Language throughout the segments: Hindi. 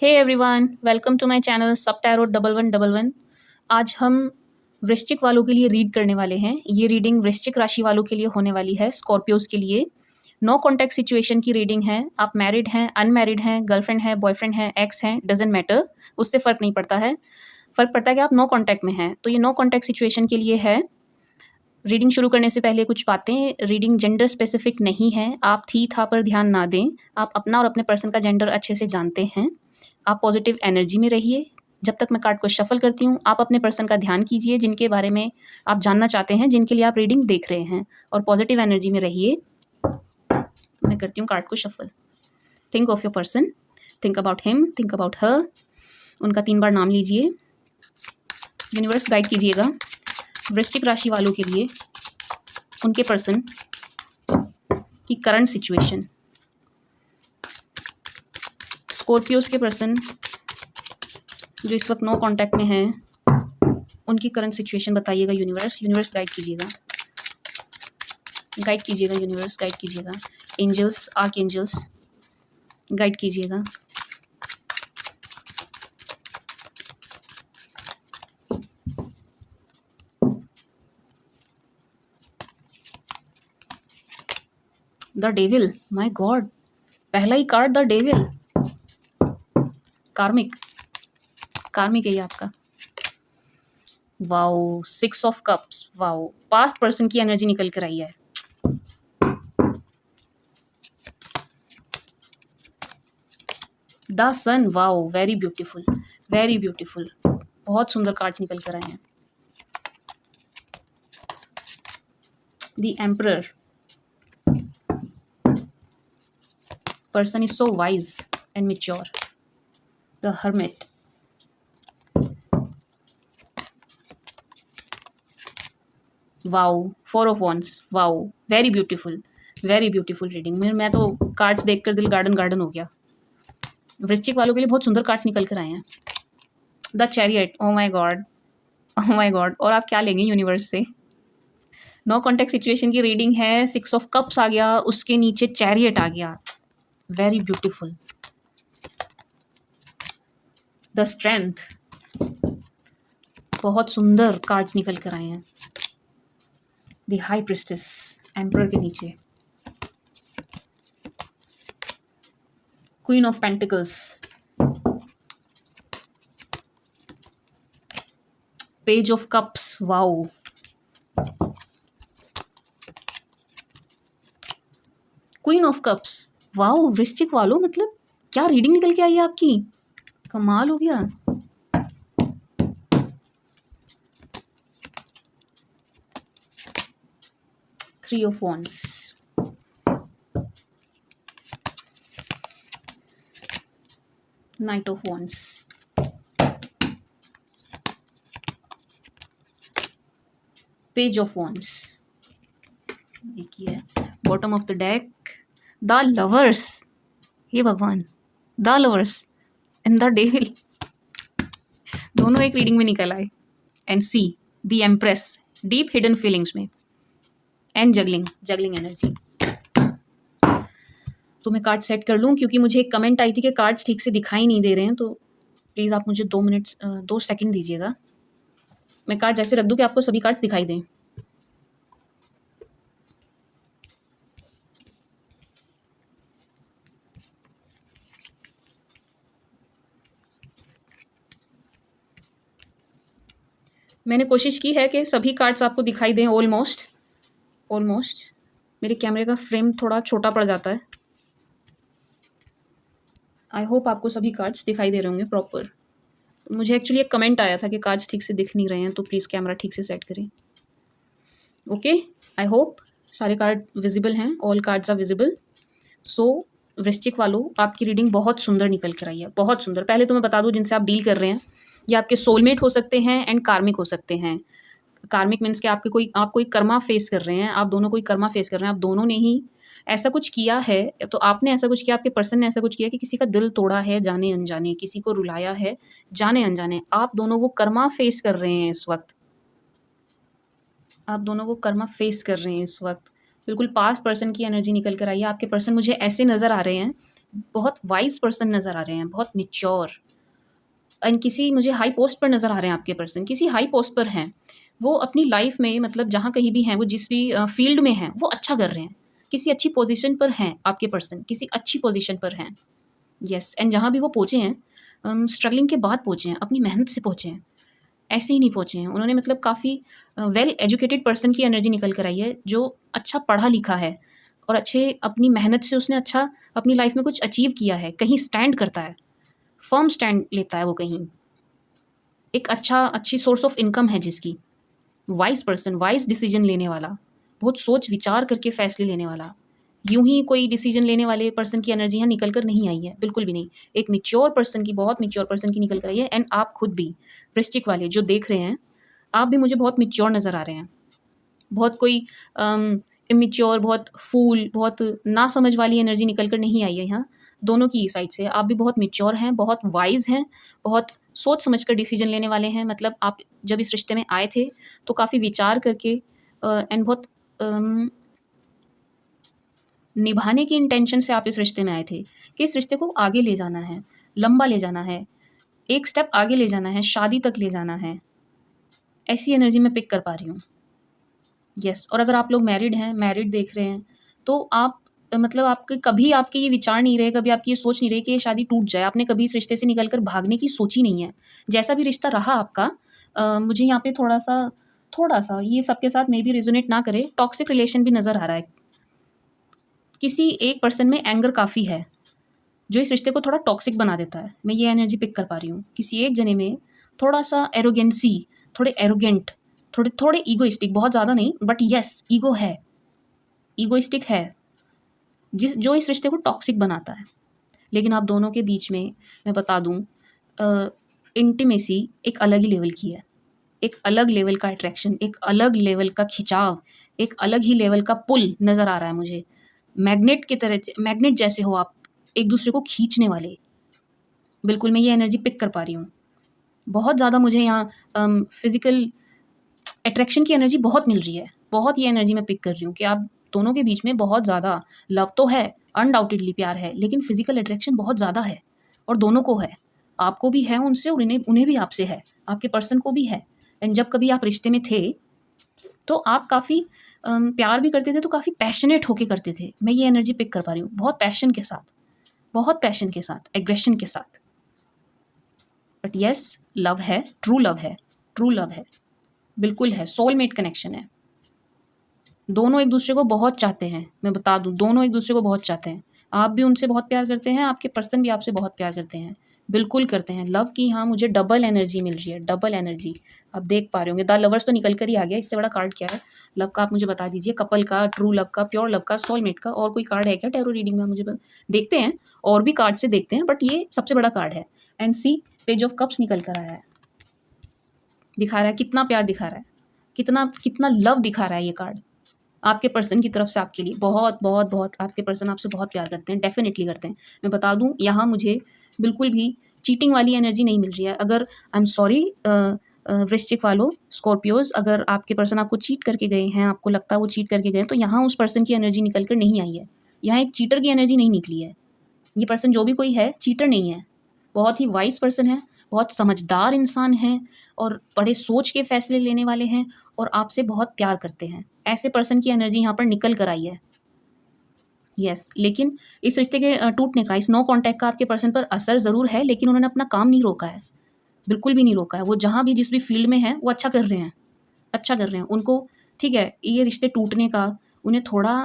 Hey everyone, welcome to my channel सब टैरोट 1111। आज हम वृश्चिक वालों के लिए रीड करने वाले हैं। ये रीडिंग वृश्चिक राशि वालों के लिए होने वाली है, स्कॉर्पियोज के लिए। नो कॉन्टैक्ट सिचुएशन की रीडिंग है। आप मैरिड हैं, अनमैरिड हैं, गर्लफ्रेंड है, बॉयफ्रेंड है, एक्स हैं, डजेंट मैटर, उससे फ़र्क नहीं पड़ता है। फ़र्क पड़ता है कि आप नो कॉन्टैक्ट में हैं। तो ये नो कॉन्टैक्ट सिचुएशन के लिए है। रीडिंग शुरू करने से पहले कुछ बातें। रीडिंग जेंडर स्पेसिफिक नहीं है। आप थी था पर ध्यान ना दें। आप अपना और अपने पर्सन का जेंडर अच्छे से जानते हैं। आप पॉजिटिव एनर्जी में रहिए। जब तक मैं कार्ड को शफल करती हूँ, आप अपने पर्सन का ध्यान कीजिए जिनके बारे में आप जानना चाहते हैं, जिनके लिए आप रीडिंग देख रहे हैं, और पॉजिटिव एनर्जी में रहिए। मैं करती हूँ कार्ड को shuffle. Think of your person, think about him, think about her. उनका 3 बार नाम लीजिए। यूनिवर्स गाइड कीजिएगा वृश्चिक राशि वालों के लिए उनके पर्सन की करंट सिचुएशन। स्कॉर्पियोज के पर्सन जो इस वक्त नो कांटेक्ट में हैं, उनकी करंट सिचुएशन बताइएगा। यूनिवर्स गाइड कीजिएगा, यूनिवर्स गाइड कीजिएगा। एंजल्स, आर्क एंजल्स गाइड कीजिएगा। द डेविल, माय गॉड, पहला ही कार्ड द डेविल। कार्मिक है ये आपका। Wow, 6 of cups. Wow, past person की एनर्जी निकल कर आई है। The sun, wow, very beautiful, very beautiful. बहुत सुंदर कार्ड्स निकल कर आए हैं। The emperor, person is so wise and mature. The hermit, wow, 4 of wands. Wow, very beautiful reading. मैं तो कार्ड्स देखकर दिल गार्डन हो गया। वृश्चिक वालों के लिए बहुत सुंदर कार्ड्स निकल कर आए हैं। The chariot, O my God, और आप क्या लेंगे यूनिवर्स से। नो कॉन्टेक्ट सिचुएशन की रीडिंग है। 6 ऑफ कप्स आ गया, उसके नीचे चैरियट आ गया। Very beautiful. द स्ट्रेंथ, बहुत सुंदर कार्ड्स निकल कर आए हैं। द हाई प्रिस्टेस, एम्परर के नीचे। Queen of pentacles, page of cups. Wow, queen of cups. Wow, वृश्चिक वालों, मतलब क्या रीडिंग निकल के आई है आपकी, कमाल हो गया। Three of wands, knight of wands, page of wands. देखिए bottom of the deck, the lovers. हे भगवान, the lovers and the devil दोनों एक रीडिंग में निकल आए। And see the empress, deep hidden feelings में। And juggling energy. तो मैं कार्ड सेट कर लूँ, क्योंकि मुझे एक कमेंट आई थी कि कार्ड्स ठीक से दिखाई नहीं दे रहे हैं। तो प्लीज़ आप मुझे 2 सेकंड दीजिएगा। मैं कार्ड्स ऐसे रख दूँ कि आपको सभी कार्ड्स दिखाई दें। मैंने कोशिश की है कि सभी कार्ड्स आपको दिखाई दें। ऑलमोस्ट मेरे कैमरे का फ्रेम थोड़ा छोटा पड़ जाता है। आई होप आपको सभी कार्ड्स दिखाई दे रहे होंगे प्रॉपर। मुझे एक्चुअली एक कमेंट आया था कि कार्ड्स ठीक से दिख नहीं रहे हैं, तो प्लीज़ कैमरा ठीक से सेट करें। ओके, आई होप सारे कार्ड विजिबल हैं। All cards are visible. So वृश्चिक वालों, आपकी रीडिंग बहुत सुंदर निकल कर आई है, बहुत सुंदर। पहले तो मैं बता दूं, जिनसे आप डील कर रहे हैं ये आपके सोलमेट हो सकते हैं एंड कार्मिक हो सकते हैं। कार्मिक मीन्स कि आप कोई कर्मा फेस कर रहे हैं, आप दोनों कोई कर्मा फेस कर रहे हैं। आप दोनों ने ही ऐसा कुछ किया है, तो आपने ऐसा कुछ किया, आपके पर्सन ने ऐसा कुछ किया कि किसी का दिल तोड़ा है जाने अनजाने, किसी को रुलाया है जाने अनजाने। आप दोनों वो कर्मा फेस कर रहे हैं इस वक्त। बिल्कुल पास्ट पर्सन की एनर्जी निकल कर आई है। आपके पर्सन मुझे ऐसे नज़र आ रहे हैं बहुत वाइज पर्सन नज़र आ रहे हैं, बहुत मैच्योर। एंड किसी मुझे हाई पोस्ट पर नज़र आ रहे हैं आपके पर्सन, किसी हाई पोस्ट पर हैं। वो अपनी लाइफ में मतलब जहाँ कहीं भी हैं, वो जिस भी फील्ड में हैं, वो अच्छा कर रहे हैं। किसी अच्छी पोजीशन पर हैं आपके पर्सन, किसी अच्छी पोजीशन पर हैं। यस, एंड जहाँ भी वो पहुँचे हैं, स्ट्रगलिंग के बाद पहुँचे हैं, अपनी मेहनत से पहुँचे हैं, ऐसे ही नहीं पहुँचे हैं। उन्होंने मतलब काफ़ी वेल एजुकेटेड पर्सन की एनर्जी निकल कर आई है, जो अच्छा पढ़ा लिखा है और अच्छे अपनी मेहनत से उसने अच्छा अपनी लाइफ में कुछ अचीव किया है, कहीं स्टैंड करता है, फर्म स्टैंड लेता है वो कहीं। एक अच्छी सोर्स ऑफ इनकम है जिसकी। वाइज़ पर्सन, वाइज़ डिसीजन लेने वाला, बहुत सोच विचार करके फ़ैसले लेने वाला। यूँ ही कोई डिसीजन लेने वाले पर्सन की एनर्जी यहाँ निकल कर नहीं आई है, बिल्कुल भी नहीं। एक मैच्योर पर्सन की, बहुत मैच्योर पर्सन की निकल कर आई है। एंड आप खुद भी वृश्चिक वाले जो देख रहे हैं, आप भी मुझे बहुत मैच्योर नज़र आ रहे हैं। बहुत कोई इमैच्योर, बहुत फूल, बहुत नासमझ वाली एनर्जी निकल कर नहीं आई है यहाँ, दोनों की साइड से। आप भी बहुत मैच्योर हैं, बहुत वाइज़ हैं, बहुत सोच समझ कर डिसीजन लेने वाले हैं। मतलब आप जब इस रिश्ते में आए थे, तो काफ़ी विचार करके एंड बहुत अम, निभाने की इंटेंशन से आप इस रिश्ते में आए थे कि इस रिश्ते को आगे ले जाना है, लंबा ले जाना है, एक स्टेप आगे ले जाना है, शादी तक ले जाना है। ऐसी एनर्जी मैं पिक कर पा रही हूँ। यस, और अगर आप लोग मैरिड हैं, मैरिड देख रहे हैं, तो आप मतलब आपके कभी आपके ये विचार नहीं रहे, कभी आपकी ये सोच नहीं रही कि ये शादी टूट जाए। आपने कभी इस रिश्ते से निकल कर भागने की सोची नहीं है। जैसा भी रिश्ता रहा आपका, मुझे यहाँ पे थोड़ा-सा ये सबके साथ मे बी रेज़ोनेट ना करे, टॉक्सिक रिलेशन भी नज़र आ रहा है। किसी एक पर्सन में एंगर काफ़ी है, जो इस रिश्ते को थोड़ा टॉक्सिक बना देता है। मैं ये एनर्जी पिक कर पा रही हूँ। किसी एक जने में थोड़ा-सा एरोगेंसी, थोड़े एरोगेंट, थोड़े ईगोइस्टिक, बहुत ज़्यादा नहीं, बट येस, ईगो है, ईगोइस्टिक है, जो इस रिश्ते को टॉक्सिक बनाता है। लेकिन आप दोनों के बीच में मैं बता दूँ, इंटीमेसी एक अलग ही लेवल की है। एक अलग लेवल का अट्रैक्शन, एक अलग लेवल का खिंचाव, एक अलग ही लेवल का पुल नज़र आ रहा है मुझे। मैग्नेट की तरह, मैग्नेट जैसे हो आप, एक दूसरे को खींचने वाले। बिल्कुल, मैं ये एनर्जी पिक कर पा रही हूँ। बहुत ज़्यादा मुझे यहाँ फिज़िकल अट्रैक्शन की एनर्जी बहुत मिल रही है। बहुत ये एनर्जी मैं पिक कर रही हूँ कि आप दोनों के बीच में बहुत ज़्यादा लव तो है, अनडाउटेडली प्यार है, लेकिन फिज़िकल अट्रैक्शन बहुत ज़्यादा है और दोनों को है। आपको भी है उनसे और उन्हें भी आपसे है, आपके पर्सन को भी है। एंड जब कभी आप रिश्ते में थे, तो आप काफ़ी प्यार भी करते थे, तो काफ़ी पैशनेट होके करते थे। मैं ये एनर्जी पिक कर पा रही हूँ, बहुत पैशन के साथ, बहुत पैशन के साथ, एग्रेशन के साथ। बट येस, लव है, ट्रू लव है, ट्रू लव है, बिल्कुल है, सोलमेट कनेक्शन है। दोनों एक दूसरे को बहुत चाहते हैं, मैं बता दूँ, दोनों एक दूसरे को बहुत चाहते हैं। आप भी उनसे बहुत प्यार करते हैं, आपके पर्सन भी आपसे बहुत प्यार करते हैं, बिल्कुल करते हैं। लव की यहाँ मुझे डबल एनर्जी मिल रही है, डबल एनर्जी। आप देख पा रहे होंगे, द लवर्स तो निकल कर ही आ गया, इससे बड़ा कार्ड क्या है? लव का आप मुझे बता दीजिए, कपल का, ट्रू लव का, प्योर लव का, सोलमेट का, और कोई कार्ड है क्या टैरो रीडिंग में? मुझे देखते हैं, और भी कार्ड से देखते हैं, बट ये सबसे बड़ा कार्ड है। And see, page of cups निकल कर आया है, दिखा रहा है कितना प्यार दिखा रहा है, कितना कितना लव दिखा रहा है ये कार्ड आपके पर्सन की तरफ से आपके लिए। बहुत बहुत बहुत आपके पर्सन आपसे बहुत प्यार करते हैं, डेफिनेटली करते हैं। मैं बता दूं, यहाँ मुझे बिल्कुल भी चीटिंग वाली एनर्जी नहीं मिल रही है। अगर आई एम सॉरी वृश्चिक वालों, स्कॉर्पियोज, अगर आपके पर्सन आपको चीट करके गए हैं, आपको लगता है वो चीट करके गए, तो यहाँ उस पर्सन की एनर्जी निकल कर नहीं आई है। यहाँ एक चीटर की एनर्जी नहीं निकली है। ये पर्सन जो भी कोई है, चीटर नहीं है, बहुत ही वाइज पर्सन है, बहुत समझदार इंसान है और बड़े सोच के फैसले लेने वाले हैं और आपसे बहुत प्यार करते हैं। ऐसे पर्सन की एनर्जी यहाँ पर निकल कर आई है। यस, लेकिन इस रिश्ते के टूटने का, इस नो कॉन्टैक्ट का आपके पर्सन पर असर ज़रूर है, लेकिन उन्होंने अपना काम नहीं रोका है, बिल्कुल भी नहीं रोका है। वो जहाँ भी जिस भी फील्ड में हैं, वो अच्छा कर रहे हैं, अच्छा कर रहे हैं। उनको ठीक है, ये रिश्ते टूटने का उन्हें थोड़ा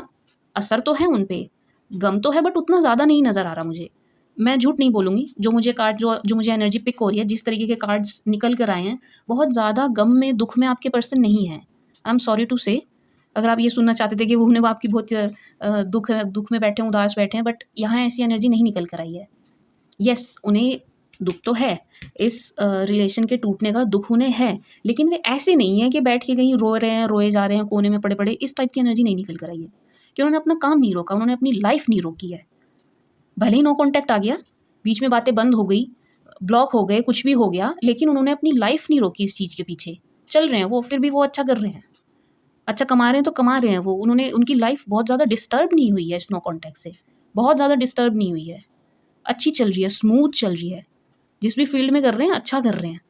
असर तो है उन पे, गम तो है, बट उतना ज़्यादा नहीं नज़र आ रहा मुझे। मैं झूठ नहीं बोलूँगी, जो मुझे कार्ड, जो मुझे एनर्जी पिक हो रही है, जिस तरीके के कार्ड्स निकल कर आए हैं, बहुत ज़्यादा गम में, दुःख में आपके पर्सन नहीं हैं। आई एम सॉरी टू से, अगर आप ये सुनना चाहते थे कि वो उन्हें, वो आपकी बहुत दुःख में बैठे हैं, उदास बैठे हैं, बट यहाँ ऐसी एनर्जी नहीं निकल कर आई है। येस, उन्हें दुःख तो है, इस रिलेशन के टूटने का दुःख उन्हें है, लेकिन वे ऐसे नहीं है कि बैठ के कहीं रो रहे हैं, रोए जा रहे हैं, कोने में पड़े-पड़े, इस टाइप की एनर्जी नहीं निकल कर आई है। कि उन्होंने अपना काम नहीं रोका, उन्होंने अपनी लाइफ नहीं रोकी है। भले ही नो कॉन्टैक्ट आ गया, बीच में बातें बंद हो गई, ब्लॉक हो गए, कुछ भी हो गया, लेकिन उन्होंने अपनी लाइफ नहीं रोकी इस चीज़ के पीछे। चल रहे हैं वो, फिर भी वो अच्छा कर रहे हैं, अच्छा कमा रहे हैं तो कमा रहे हैं वो। उन्होंने, उनकी लाइफ बहुत ज़्यादा डिस्टर्ब नहीं हुई है इस नो कॉन्टैक्ट से, बहुत ज़्यादा डिस्टर्ब नहीं हुई है। अच्छी चल रही है, स्मूथ चल रही है, जिस भी फील्ड में कर रहे हैं अच्छा कर रहे हैं,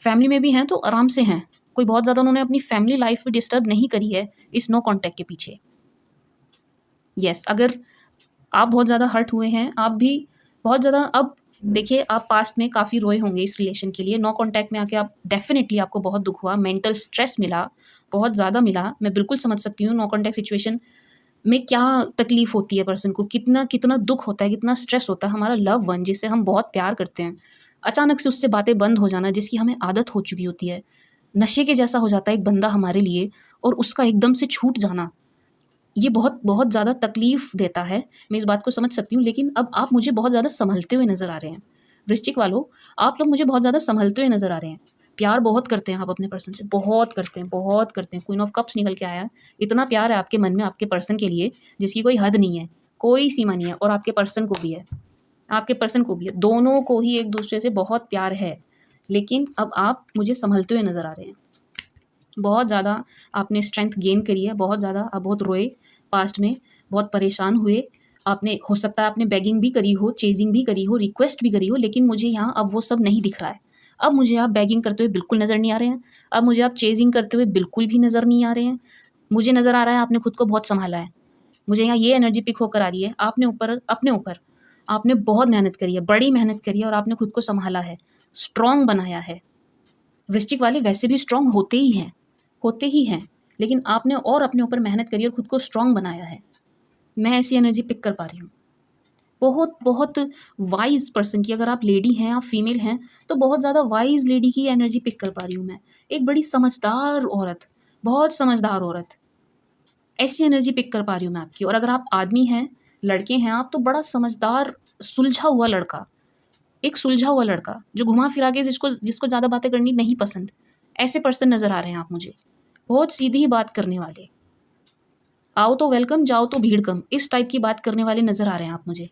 फैमिली में भी हैं तो आराम से हैं, कोई बहुत ज़्यादा उन्होंने अपनी फैमिली लाइफ भी डिस्टर्ब नहीं करी है इस नो कॉन्टैक्ट के पीछे। यस, अगर आप बहुत ज़्यादा हर्ट हुए हैं, आप भी बहुत ज़्यादा, अब देखिए आप पास्ट में काफ़ी रोए होंगे इस रिलेशन के लिए, नो कॉन्टैक्ट में आके आप डेफिनेटली आपको बहुत दुख हुआ, मेंटल स्ट्रेस मिला, बहुत ज़्यादा मिला। मैं बिल्कुल समझ सकती हूँ नो कॉन्टैक्ट सिचुएशन में क्या तकलीफ होती है पर्सन को, कितना कितना दुख होता है, कितना स्ट्रेस होता है। हमारा लव वन जिससे हम बहुत प्यार करते हैं, अचानक से उससे बातें बंद हो जाना, जिसकी हमें आदत हो चुकी होती है, नशे के जैसा हो जाता है एक बंदा हमारे लिए, और उसका एकदम से छूट जाना, ये बहुत बहुत ज़्यादा तकलीफ देता है। मैं इस बात को समझ सकती हूँ, लेकिन अब आप मुझे बहुत ज़्यादा संभलते हुए नज़र आ रहे हैं। वृश्चिक वालों, आप लोग मुझे बहुत ज़्यादा संभलते हुए नज़र आ रहे हैं। प्यार बहुत करते हैं आप अपने पर्सन से, बहुत करते हैं, बहुत करते हैं। क्वीन ऑफ कप्स निकल के आया है। इतना प्यार है आपके मन में आपके पर्सन के लिए जिसकी कोई हद नहीं है, कोई सीमा नहीं है, और आपके पर्सन को भी है, आपके पर्सन को भी है। दोनों को ही एक दूसरे से बहुत प्यार है, लेकिन अब आप मुझे संभलते हुए नज़र आ रहे हैं। बहुत ज़्यादा आपने स्ट्रेंथ गेन करी है, बहुत ज़्यादा आप बहुत रोए पास्ट में, बहुत परेशान हुए। आपने, हो सकता है आपने बेगिंग भी करी हो, चेजिंग भी करी हो, रिक्वेस्ट भी करी हो, लेकिन मुझे यहाँ अब वो सब नहीं दिख रहा है। अब मुझे आप बेगिंग करते हुए बिल्कुल नज़र नहीं आ रहे हैं, अब मुझे आप चेजिंग करते हुए बिल्कुल भी नज़र नहीं आ रहे हैं। मुझे नज़र आ रहा है आपने खुद को बहुत सँभाला है। मुझे यहाँ ये एनर्जी पिक होकर आ रही है, आपने अपने ऊपर आपने बहुत मेहनत करी है, बड़ी मेहनत करी है, और आपने खुद को सँभाला है, स्ट्रॉन्ग बनाया है। वृश्चिक वाले वैसे भी स्ट्रॉन्ग होते ही हैं, लेकिन आपने और अपने ऊपर मेहनत करी और खुद को स्ट्रॉन्ग बनाया है। मैं ऐसी एनर्जी पिक कर पा रही हूँ। बहुत बहुत वाइज़ पर्सन की, अगर आप लेडी हैं, आप फीमेल हैं, तो बहुत ज़्यादा वाइज़ लेडी की एनर्जी पिक कर पा रही हूँ मैं। एक बड़ी समझदार औरत, बहुत समझदार औरत, ऐसी एनर्जी पिक कर पा रही हूँ मैं आपकी। और अगर आप आदमी हैं, लड़के हैं आप, तो बड़ा समझदार, सुलझा हुआ लड़का, एक सुलझा हुआ लड़का जो घुमा फिरा के, जिसको जिसको ज़्यादा बातें करनी नहीं पसंद, ऐसे पर्सन नज़र आ रहे हैं आप मुझे। बहुत सीधी बात करने वाले, आओ तो वेलकम, जाओ तो भीड़ कम, इस टाइप की बात करने वाले नज़र आ रहे हैं आप मुझे।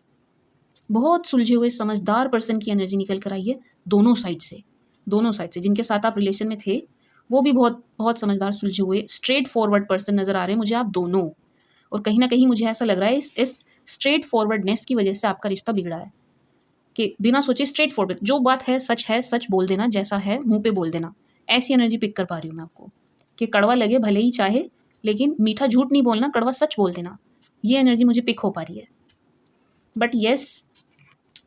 बहुत सुलझे हुए समझदार पर्सन की एनर्जी निकल कर आई है दोनों साइड से, दोनों साइड से। जिनके साथ आप रिलेशन में थे वो भी बहुत बहुत समझदार, सुलझे हुए, स्ट्रेट फॉरवर्ड पर्सन नज़र आ रहे हैं मुझे आप दोनों। और कहीं ना कहीं मुझे ऐसा लग रहा है इस स्ट्रेट फॉरवर्डनेस की वजह से आपका रिश्ता बिगड़ा है, कि बिना सोचे स्ट्रेट फॉरवर्ड, जो बात है, सच बोल देना, जैसा है मुंह पे बोल देना। ऐसी एनर्जी पिक कर पा रही हूँ मैं आपको, कि कड़वा लगे भले ही चाहे, लेकिन मीठा झूठ नहीं बोलना, कड़वा सच बोल देना। ये एनर्जी मुझे पिक हो पा रही है। बट येस,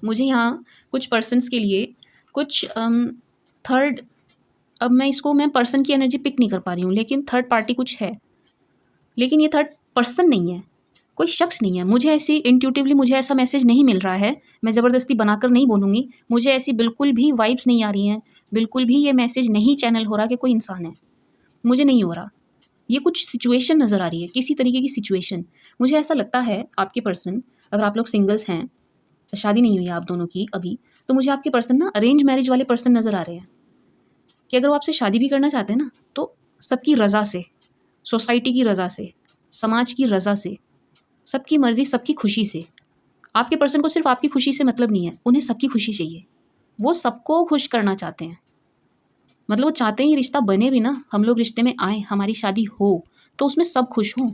मुझे यहाँ कुछ पर्सन्स के लिए कुछ थर्ड, अब मैं पर्सन की एनर्जी पिक नहीं कर पा रही हूँ, लेकिन थर्ड पार्टी कुछ है, लेकिन ये थर्ड पर्सन नहीं है, कोई शख्स नहीं है। मुझे ऐसी इंट्यूटिवली मुझे ऐसा मैसेज नहीं मिल रहा है, मैं ज़बरदस्ती बनाकर नहीं बोलूँगी, मुझे ऐसी बिल्कुल भी वाइब्स नहीं आ रही हैं, बिल्कुल भी ये मैसेज नहीं चैनल हो रहा कि कोई इंसान है, मुझे नहीं हो रहा। ये कुछ सिचुएशन नज़र आ रही है, किसी तरीके की सिचुएशन। मुझे ऐसा लगता है आपके पर्सन, अगर आप लोग सिंगल्स हैं, शादी नहीं हुई है आप दोनों की अभी, तो मुझे आपके पर्सन ना अरेंज मैरिज वाले पर्सन नज़र आ रहे हैं, कि अगर वो आपसे शादी भी करना चाहते हैं ना, तो सबकी रज़ा से, सोसाइटी की रज़ा से, समाज की रज़ा से, सबकी मर्ज़ी, सबकी खुशी से। आपके पर्सन को सिर्फ आपकी खुशी से मतलब नहीं है, उन्हें सबकी खुशी चाहिए। वो सबको खुश करना चाहते हैं, मतलब वो चाहते हैं ये रिश्ता बने भी ना, हम लोग रिश्ते में आए, हमारी शादी हो, तो उसमें सब खुश हों।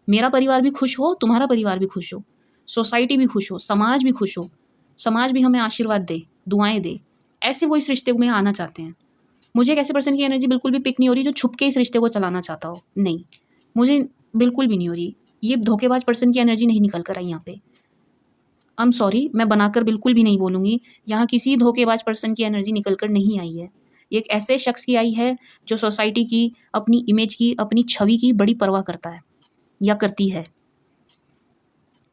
मेरा परिवार भी खुश हो, तुम्हारा परिवार भी खुश हो, सोसाइटी भी खुश हो, समाज भी खुश हो, समाज भी हमें आशीर्वाद दे, दुआएं दे। ऐसे वो इस रिश्ते में आना चाहते हैं। मुझे एक ऐसे पर्सन की एनर्जी बिल्कुल भी पिक नहीं हो रही जो छुप के इस रिश्ते को चलाना चाहता हो, नहीं, मुझे बिल्कुल भी नहीं हो रही। ये धोखेबाज पर्सन की एनर्जी नहीं निकल कर आई यहाँ पे। आई एम सॉरी, मैं बनाकर बिल्कुल भी नहीं बोलूँगी, यहाँ किसी धोखेबाज पर्सन की एनर्जी निकल कर नहीं आई है। ये एक ऐसे शख्स की आई है जो सोसाइटी की, अपनी इमेज की, अपनी छवि की बड़ी परवाह करता है या करती है।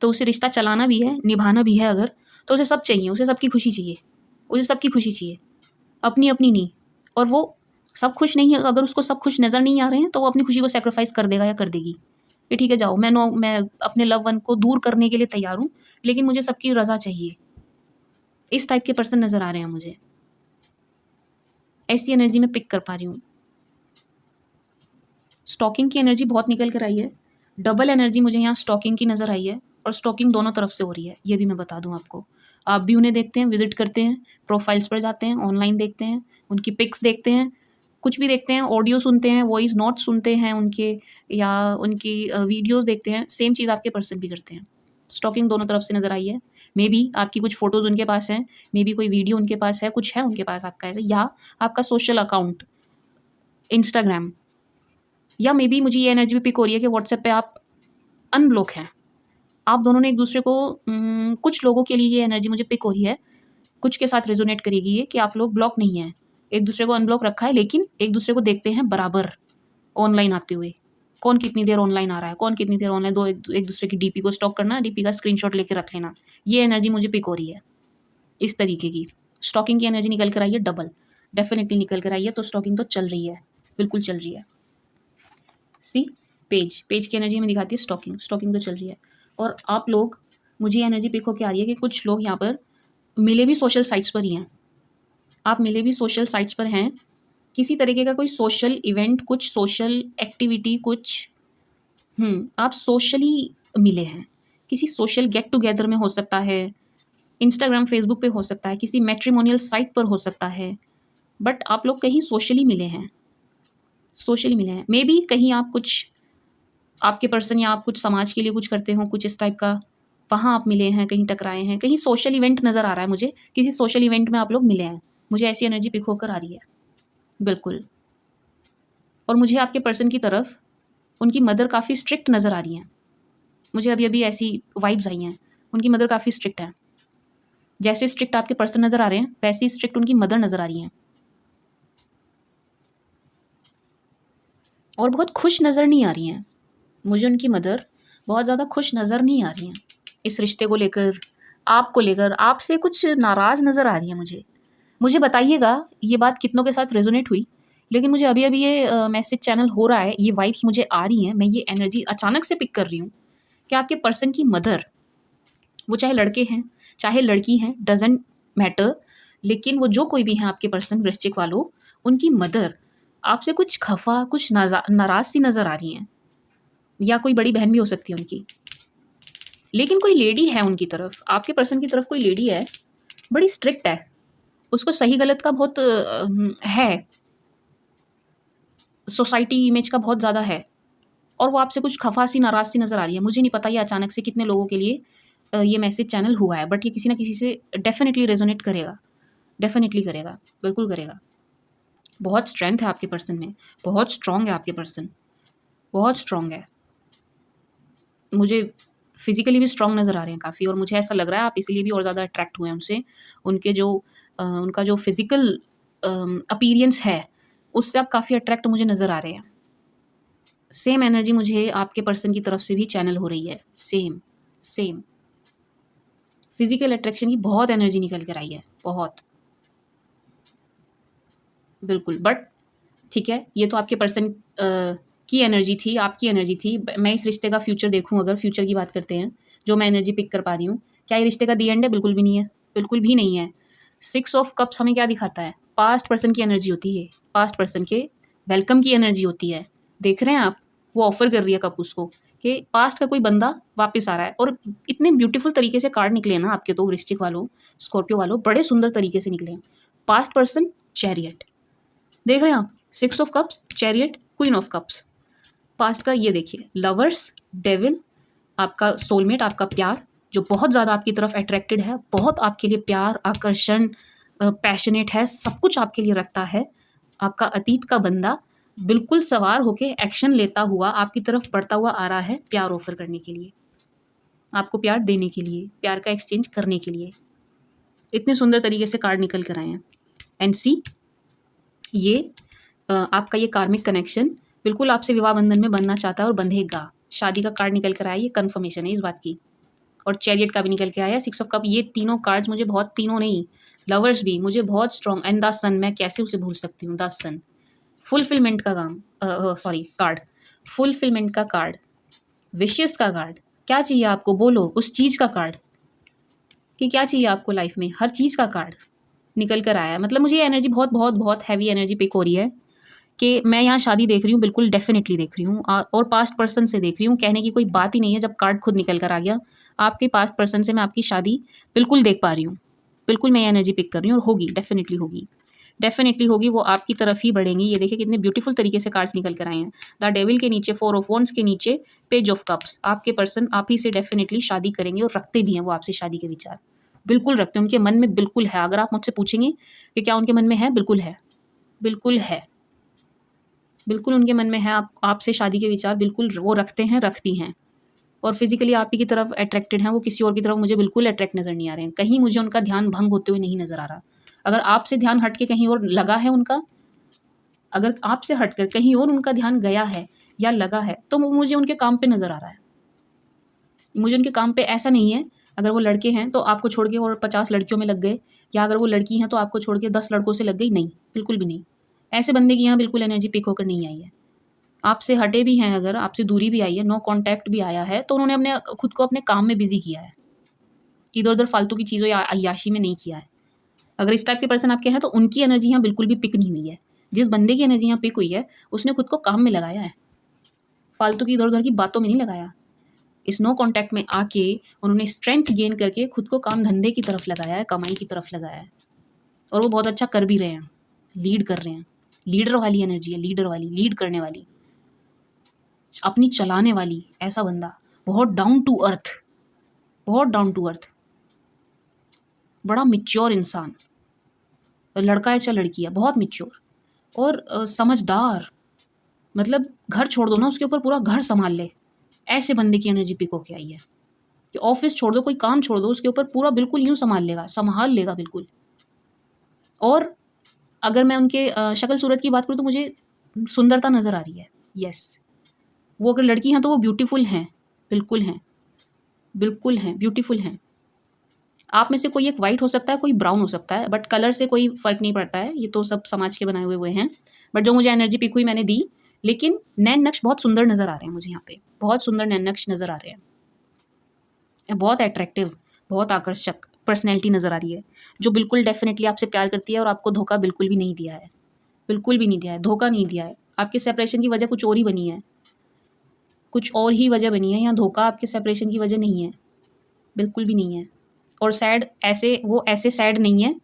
तो उसे रिश्ता चलाना भी है, निभाना भी है अगर, तो उसे सब चाहिए, उसे सबकी खुशी चाहिए, उसे सबकी खुशी चाहिए, अपनी अपनी नहीं। और वो सब खुश नहीं है, अगर उसको सब खुश नज़र नहीं आ रहे हैं तो वो अपनी खुशी को सेक्रीफाइस कर देगा या कर देगी, कि ठीक है जाओ, मैं अपने लव वन को दूर करने के लिए तैयार हूँ, लेकिन मुझे सबकी रज़ा चाहिए। इस टाइप के पर्सन नज़र आ रहे हैं मुझे, ऐसी एनर्जी में पिक कर पा रही हूँ। स्टॉकिंग की एनर्जी बहुत निकल कर आई है, डबल एनर्जी मुझे यहाँ स्टॉकिंग की नज़र आई है, और स्टॉकिंग दोनों तरफ से हो रही है, ये भी मैं बता दूँ आपको। आप भी उन्हें देखते हैं, विजिट करते हैं, प्रोफाइल्स पर जाते हैं, ऑनलाइन देखते हैं, उनकी पिक्स देखते हैं, कुछ भी देखते हैं, ऑडियो सुनते हैं, वॉइस नोट सुनते हैं उनके, या उनकी वीडियोज़ देखते हैं, सेम चीज़ आपके पर्सन भी करते हैं। स्टॉकिंग दोनों तरफ से नज़र आई है, मे बी आपकी कुछ फ़ोटोज़ उनके पास हैं, मे बी कोई वीडियो उनके पास है, कुछ है उनके पास आपका ऐसा, या आपका सोशल अकाउंट, इंस्टाग्राम, या मे बी मुझे ये एनर्जी भी पिक हो रही है कि व्हाट्सएप पे आप अनब्लॉक हैं। आप दोनों ने एक दूसरे को कुछ लोगों के लिए ये एनर्जी मुझे पिक हो रही है, कुछ के साथ रेजोनेट करेगी ये कि आप लोग ब्लॉक नहीं हैं, एक दूसरे को अनब्लॉक रखा है, लेकिन एक दूसरे को देखते हैं बराबर ऑनलाइन आते हुए। कौन कितनी देर ऑनलाइन आ रहा है, कौन कितनी देर ऑनलाइन, दो एक दूसरे की डीपी को स्टॉक करना, डीपी का स्क्रीनशॉट लेके रख लेना। ये एनर्जी मुझे पिक हो रही है इस तरीके की। स्टॉकिंग की एनर्जी निकल कर आई है डबल, डेफिनेटली निकल कर आई है, तो स्टॉकिंग तो चल रही है, बिल्कुल चल रही है। सी पेज की एनर्जी हमें दिखाती है स्टॉकिंग, स्टॉकिंग तो चल रही है। और आप लोग, मुझे ये एनर्जी पिक होकर आ रही है कि कुछ लोग यहाँ पर मिले भी सोशल साइट्स पर ही हैं। आप मिले भी सोशल साइट्स पर हैं, किसी तरीके का कोई सोशल इवेंट, कुछ सोशल एक्टिविटी, कुछ आप सोशली मिले हैं, किसी सोशल गेट टुगेदर में हो सकता है, इंस्टाग्राम फेसबुक पे हो सकता है, किसी मैट्रिमोनियल साइट पर हो सकता है, बट आप लोग कहीं सोशली मिले हैं, सोशली मिले हैं। मे बी कहीं आप कुछ, आपके पर्सन या आप कुछ समाज के लिए कुछ करते हो, कुछ इस टाइप का, वहाँ आप मिले हैं, कहीं टकराए हैं, कहीं सोशल इवेंट नज़र आ रहा है मुझे, किसी सोशल इवेंट में आप लोग मिले हैं, मुझे ऐसी एनर्जी पिक होकर आ रही है बिल्कुल। और मुझे आपके पर्सन की तरफ उनकी मदर काफ़ी स्ट्रिक्ट नज़र आ रही हैं, मुझे अभी अभी ऐसी वाइब्स आई हैं, उनकी मदर काफ़ी स्ट्रिक्ट हैं। जैसे स्ट्रिक्ट आपके पर्सन नज़र आ रहे हैं, वैसे स्ट्रिक्ट उनकी मदर नज़र आ रही हैं। और बहुत खुश नज़र नहीं आ रही हैं मुझे, उनकी मदर बहुत ज़्यादा खुश नज़र नहीं आ रही हैं इस रिश्ते को लेकर, आपको लेकर, आपसे कुछ नाराज़ नज़र आ रही हैं मुझे बताइएगा ये बात कितनों के साथ रेजोनेट हुई, लेकिन मुझे अभी अभी ये मैसेज चैनल हो रहा है, ये वाइब्स मुझे आ रही हैं, मैं ये एनर्जी अचानक से पिक कर रही हूँ कि आपके पर्सन की मदर, वो चाहे लड़के हैं चाहे लड़की हैं, डजेंट मैटर, लेकिन वो जो कोई भी हैं आपके पर्सन वृश्चिक वालों, उनकी मदर आपसे कुछ खफा, कुछ नाराज़ सी नज़र आ रही हैं, या कोई बड़ी बहन भी हो सकती है उनकी, लेकिन कोई लेडी है उनकी तरफ, आपके पर्सन की तरफ कोई लेडी है, बड़ी स्ट्रिक्ट है, उसको सही गलत का बहुत है, सोसाइटी इमेज का बहुत ज़्यादा है, और वो आपसे कुछ खफा सी, नाराज़ सी नज़र आ रही है। मुझे नहीं पता ये अचानक से कितने लोगों के लिए ये मैसेज चैनल हुआ है, बट ये किसी ना किसी से डेफिनेटली रेजोनेट करेगा, डेफिनेटली करेगा, बिल्कुल करेगा। बहुत स्ट्रेंथ है आपके पर्सन में, बहुत स्ट्रॉन्ग है आपके पर्सन, बहुत स्ट्रॉन्ग है, मुझे फिजिकली भी स्ट्रॉन्ग नज़र आ रहे हैं काफ़ी, और मुझे ऐसा लग रहा है आप इसीलिए भी और ज़्यादा अट्रैक्ट हुए हैं उनसे, उनके जो उनका जो फिजिकल अपीयरेंस है उससे आप काफ़ी अट्रैक्ट मुझे नज़र आ रहे हैं। सेम एनर्जी मुझे आपके पर्सन की तरफ से भी चैनल हो रही है, सेम फिजिकल अट्रैक्शन की बहुत एनर्जी निकल कर आई है, बहुत, बिल्कुल। बट ठीक है, ये तो आपके पर्सन की एनर्जी थी, आपकी एनर्जी थी। मैं इस रिश्ते का फ्यूचर देखूं, अगर फ्यूचर की बात करते हैं, जो मैं एनर्जी पिक कर पा रही हूँ, क्या ये रिश्ते का दी एंड है? बिल्कुल भी नहीं है, बिल्कुल भी नहीं है। 6 ऑफ कप्स हमें क्या दिखाता है? पास्ट पर्सन की एनर्जी होती है, पास्ट पर्सन के वेलकम की एनर्जी होती है। देख रहे हैं आप, वो ऑफर कर रही है कप उसको कि पास्ट का कोई बंदा वापस आ रहा है, और इतने ब्यूटीफुल तरीके से कार्ड निकले हैं ना आपके, तो वृश्चिक वालों, स्कॉर्पियो वालों, बड़े सुंदर तरीके से निकले हैं। पास्ट पर्सन, चैरियट, देख रहे हैं आप, 6 of cups, chariot, queen of cups. Past का ये देखिए, लवर्स, डेविल, आपका सोलमेट, आपका प्यार जो बहुत ज़्यादा आपकी तरफ अट्रैक्टेड है, बहुत आपके लिए प्यार, आकर्षण, पैशनेट है, सब कुछ आपके लिए रखता है। आपका अतीत का बंदा बिल्कुल सवार होके एक्शन लेता हुआ आपकी तरफ बढ़ता हुआ आ रहा है, प्यार ऑफर करने के लिए, आपको प्यार देने के लिए, प्यार का एक्सचेंज करने के लिए। इतने सुंदर तरीके से कार्ड निकल कर आए हैं। एंड सी, ये आपका ये कार्मिक कनेक्शन बिल्कुल आपसे विवाह बंधन में बनना चाहता है और बंधेगा। शादी का कार्ड निकल कर आया, ये कन्फर्मेशन है इस बात की। और चैरियट का भी निकल के आया, 6 ऑफ कप, ये तीनों कार्ड्स मुझे बहुत, तीनों नहीं, लवर्स भी मुझे बहुत स्ट्रॉन्ग। एंड द सन, मैं कैसे उसे भूल सकती हूँ, द सन, फुलफिलमेंट का काम, सॉरी कार्ड, फुलफिलमेंट का कार्ड, विशेस का कार्ड। क्या चाहिए आपको, बोलो, उस चीज़ का कार्ड, कि क्या चाहिए आपको लाइफ में, हर चीज़ का कार्ड निकल कर आया है। मतलब मुझे ये एनर्जी बहुत बहुत बहुत हैवी एनर्जी पिक हो रही है कि मैं यहाँ शादी देख रही हूँ, बिल्कुल डेफिनेटली देख रही हूँ, और पास्ट पर्सन से देख रही हूँ। कहने की कोई बात ही नहीं है, जब कार्ड खुद निकल कर आ गया, आपके पास्ट पर्सन से मैं आपकी शादी बिल्कुल देख पा रही हूँ, बिल्कुल मैं ये एनर्जी पिक कर रही हूँ, और होगी, डेफिनेटली होगी, डेफिनेटली होगी, वो आपकी तरफ ही बढ़ेंगी। ये देखिए कितने ब्यूटीफुल तरीके से कार्ड्स निकल कर आए हैं। द डेविल के नीचे 4 ऑफ वॉन्ड्स के नीचे पेज ऑफ कप्स। आपके पर्सन आप ही से डेफिनेटली शादी करेंगे और रखते भी हैं वो आपसे शादी के विचार, बिल्कुल रखते हैं, उनके मन में बिल्कुल है। अगर आप मुझसे पूछेंगे कि क्या उनके मन में है, बिल्कुल है, बिल्कुल है, बिल्कुल उनके मन में है। आपसे शादी के विचार बिल्कुल वो रखते हैं, रखती हैं। और फिजिकली आप ही की तरफ अट्रैक्टेड हैं, वो किसी और की तरफ मुझे बिल्कुल अट्रैक्ट नज़र नहीं आ रहे हैं। कहीं मुझे उनका ध्यान भंग होते हुए नहीं नज़र आ रहा। अगर आपसे ध्यान हट के कहीं और लगा है उनका, अगर आपसे हटकर कहीं और उनका ध्यान गया है या लगा है, तो वो मुझे उनके काम पे नज़र आ रहा है। मुझे उनके काम पे ऐसा नहीं है, अगर वो लड़के हैं तो आपको छोड़ के और 50 लड़कियों में लग गए, या अगर वो लड़की हैं तो आपको छोड़ के 10 लड़कों से लग गई, नहीं, बिल्कुल भी नहीं। ऐसे बंदे की यहाँ बिल्कुल एनर्जी पिक होकर नहीं आई है। आपसे हटे भी हैं, अगर आपसे दूरी भी आई है, नो कॉन्टैक्ट भी आया है, तो उन्होंने अपने खुद को अपने काम में बिजी किया है, इधर उधर फालतू की चीज़ों या अय्याशी में नहीं किया है। अगर इस टाइप के पर्सन आपके हैं तो उनकी एनर्जी यहाँ बिल्कुल भी पिक नहीं हुई है। जिस बंदे की एनर्जी यहाँ पिक हुई है उसने खुद को काम में लगाया है, फालतू की इधर उधर की बातों में नहीं लगाया। इस नो कॉन्टैक्ट में आके उन्होंने स्ट्रेंथ गेन करके खुद को काम धंधे की तरफ लगाया है, कमाई की तरफ लगाया है, और वो बहुत अच्छा कर भी रहे हैं, लीड कर रहे हैं। लीडर वाली एनर्जी है, लीडर वाली, लीड करने वाली, अपनी चलाने वाली, ऐसा बंदा, बहुत डाउन टू अर्थ, बहुत डाउन टू अर्थ, बड़ा मिच्योर इंसान, लड़का है चाहे लड़की है, बहुत मिच्योर और समझदार। मतलब घर छोड़ दो ना, उसके ऊपर पूरा घर संभाल ले, ऐसे बंदे की एनर्जी पिक होके आई है। कि ऑफिस छोड़ दो, कोई काम छोड़ दो, उसके ऊपर पूरा बिल्कुल यूँ संभाल लेगा बिल्कुल। और अगर मैं उनके शक्ल सूरत की बात करूँ तो मुझे सुंदरता नज़र आ रही है। यस, वो अगर लड़की हैं तो वो ब्यूटीफुल हैं, बिल्कुल हैं, बिल्कुल हैं, ब्यूटीफुल हैं। आप में से कोई एक वाइट हो सकता है, कोई ब्राउन हो सकता है, बट कलर से कोई फ़र्क नहीं पड़ता है, ये तो सब समाज के बनाए हुए हैं। बट जो मुझे एनर्जी पिक हुई मैंने दी। लेकिन नैन नक्श बहुत सुंदर नज़र आ रहे हैं मुझे यहाँ पे, बहुत सुंदर नैन नक्श नज़र आ रहे हैं, बहुत अट्रैक्टिव, बहुत आकर्षक पर्सनैलिटी नज़र आ रही है, जो बिल्कुल डेफिनेटली आपसे प्यार करती है और आपको धोखा बिल्कुल भी नहीं दिया है, बिल्कुल भी नहीं दिया है, धोखा नहीं दिया है। आपके सेपरेशन की वजह कुछ और ही बनी है, कुछ और ही वजह बनी है, यहाँ धोखा आपके सेपरेशन की वजह नहीं है, बिल्कुल भी नहीं है। और सैड ऐसे, वो ऐसे सैड नहीं है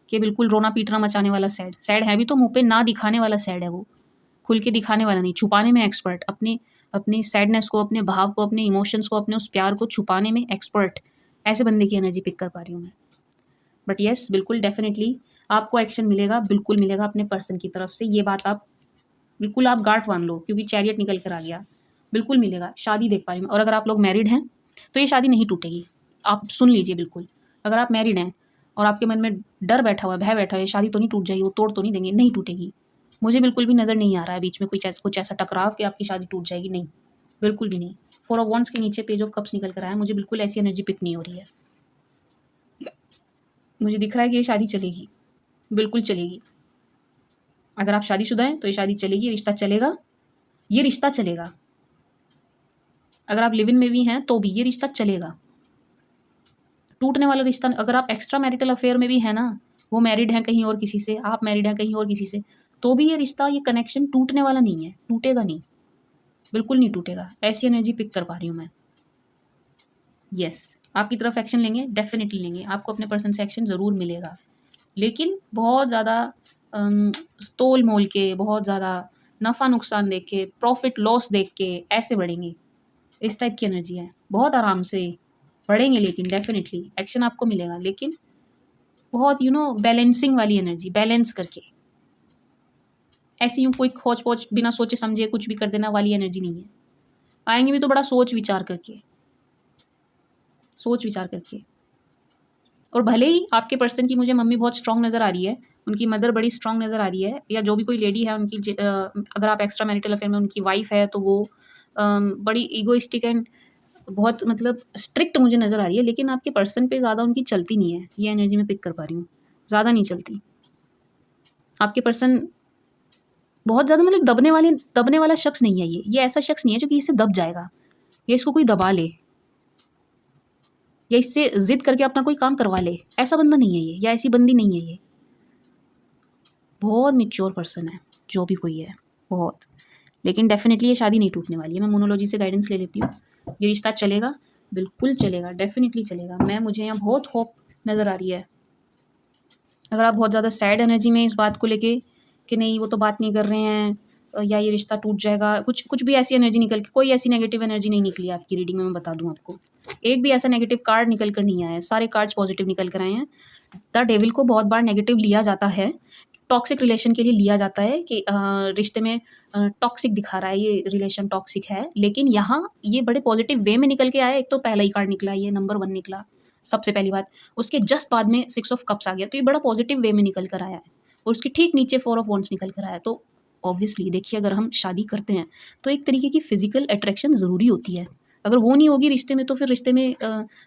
कि बिल्कुल रोना पीटना मचाने वाला सैड, सैड है भी तो मुंह पे ना दिखाने वाला सैड है, वो खुल के दिखाने वाला नहीं, छुपाने में एक्सपर्ट, अपनी सैडनेस को, अपने भाव को, अपने इमोशंस को, अपने उस प्यार को छुपाने में एक्सपर्ट, ऐसे बंदे की एनर्जी पिक कर पा रही हूँ मैं। बट येस, बिल्कुल डेफिनेटली आपको एक्शन मिलेगा, बिल्कुल मिलेगा अपने पर्सन की तरफ से, ये बात आप बिल्कुल आप गांठ बांध लो, क्योंकि चैरियट निकल कर आ गया, बिल्कुल मिलेगा। शादी देख पा रही हूँ। और अगर आप लोग मैरिड हैं तो ये शादी नहीं टूटेगी, आप सुन लीजिए बिल्कुल। अगर आप मैरिड हैं और आपके मन में डर बैठा हुआ है, भय बैठा है, शादी तो नहीं टूट जाएगी, वो तोड़ तो नहीं देंगे, नहीं टूटेगी। मुझे बिल्कुल भी नज़र नहीं आ रहा है बीच में कुछ ऐसा टकराव कि आपकी शादी टूट जाएगी, नहीं, बिल्कुल भी नहीं। 4 ऑफ वॉन्ड्स के नीचे पेज ऑफ कप्स निकल कर आया, मुझे बिल्कुल ऐसी एनर्जी पिक नहीं हो रही है। मुझे दिख रहा है कि ये शादी चलेगी, बिल्कुल चलेगी। अगर आप शादीशुदा हैं तो ये शादी चलेगी, रिश्ता चलेगा, ये रिश्ता चलेगा। अगर आप लिव इन में भी हैं तो भी ये रिश्ता चलेगा। टूटने वाला रिश्ता, अगर आप एक्स्ट्रा मैरिटल अफेयर में भी है ना, वो मैरिड हैं कहीं और किसी से, आप मैरिड हैं कहीं और किसी से, तो भी ये रिश्ता, ये कनेक्शन टूटने वाला नहीं है, टूटेगा नहीं, बिल्कुल नहीं टूटेगा। ऐसी एनर्जी पिक कर पा रही हूँ मैं। यस, आपकी तरफ एक्शन लेंगे, डेफिनेटली लेंगे, आपको अपने पर्सन से एक्शन ज़रूर मिलेगा, लेकिन बहुत ज़्यादा तोल मोल के, बहुत ज़्यादा नफ़ा नुकसान देख के, प्रॉफिट लॉस देख के ऐसे बढ़ेंगे, इस टाइप की एनर्जी है। बहुत आराम से बढ़ेंगे, लेकिन डेफिनेटली एक्शन आपको मिलेगा, लेकिन बहुत बैलेंसिंग वाली एनर्जी, बैलेंस करके, ऐसी यूँ कोई खोज पोच बिना सोचे समझे कुछ भी कर देना वाली एनर्जी नहीं है। आएंगे भी तो बड़ा सोच विचार करके, सोच विचार करके। और भले ही आपके पर्सन की मुझे मम्मी बहुत स्ट्रांग नज़र आ रही है, उनकी मदर बड़ी स्ट्रांग नज़र आ रही है, या जो भी कोई लेडी है उनकी, अगर आप एक्स्ट्रा मैरिटल अफेयर में उनकी वाइफ है तो वो बड़ी ईगोइस्टिक एंड बहुत मतलब स्ट्रिक्ट मुझे नज़र आ रही है, लेकिन आपके पर्सन पे ज़्यादा उनकी चलती नहीं है, ये एनर्जी मैं पिक कर पा रही हूँ, ज़्यादा नहीं चलती। आपके पर्सन बहुत ज़्यादा मतलब दबने वाला शख्स नहीं है, ये ऐसा शख्स नहीं है जो कि इससे दब जाएगा, या इसको कोई दबा ले, या इससे जिद करके अपना कोई काम करवा ले, ऐसा बंदा नहीं है ये, या ऐसी बंदी नहीं है ये। बहुत मैच्योर पर्सन है जो भी कोई है, बहुत। लेकिन डेफिनेटली ये शादी नहीं टूटने वाली है, मैं मोनोलॉजी से गाइडेंस ले लेती हूँ। ये रिश्ता चलेगा, बिल्कुल चलेगा, डेफिनेटली चलेगा। मुझे यहाँ बहुत होप नज़र आ रही है, अगर आप बहुत ज़्यादा सैड एनर्जी में इस बात को लेके कि नहीं वो तो बात नहीं कर रहे हैं या ये रिश्ता टूट जाएगा, कुछ कुछ भी ऐसी एनर्जी निकल के, कोई ऐसी नेगेटिव एनर्जी नहीं निकली आपकी रीडिंग में, मैं बता दूं आपको। एक भी ऐसा नेगेटिव कार्ड निकल कर नहीं आया है, सारे कार्ड्स पॉजिटिव निकल कर आए हैं। द डेविल को बहुत बार नेगेटिव लिया जाता है, टॉक्सिक रिलेशन के लिए लिया जाता है कि रिश्ते में टॉक्सिक दिखा रहा है, ये रिलेशन टॉक्सिक है, लेकिन यहाँ ये बड़े पॉजिटिव वे में निकल के आया। एक तो पहला ही कार्ड निकला, ये नंबर 1 निकला सबसे पहली बात, उसके जस्ट बाद में 6 ऑफ कप्स आ गया, तो ये बड़ा पॉजिटिव वे में निकल कर आया है। और उसके ठीक नीचे 4 ऑफ वॉन्ड्स निकल कर आया। तो ऑब्वियसली देखिए, अगर हम शादी करते हैं तो एक तरीके की फिजिकल अट्रैक्शन ज़रूरी होती है। अगर वो नहीं होगी रिश्ते में तो फिर रिश्ते में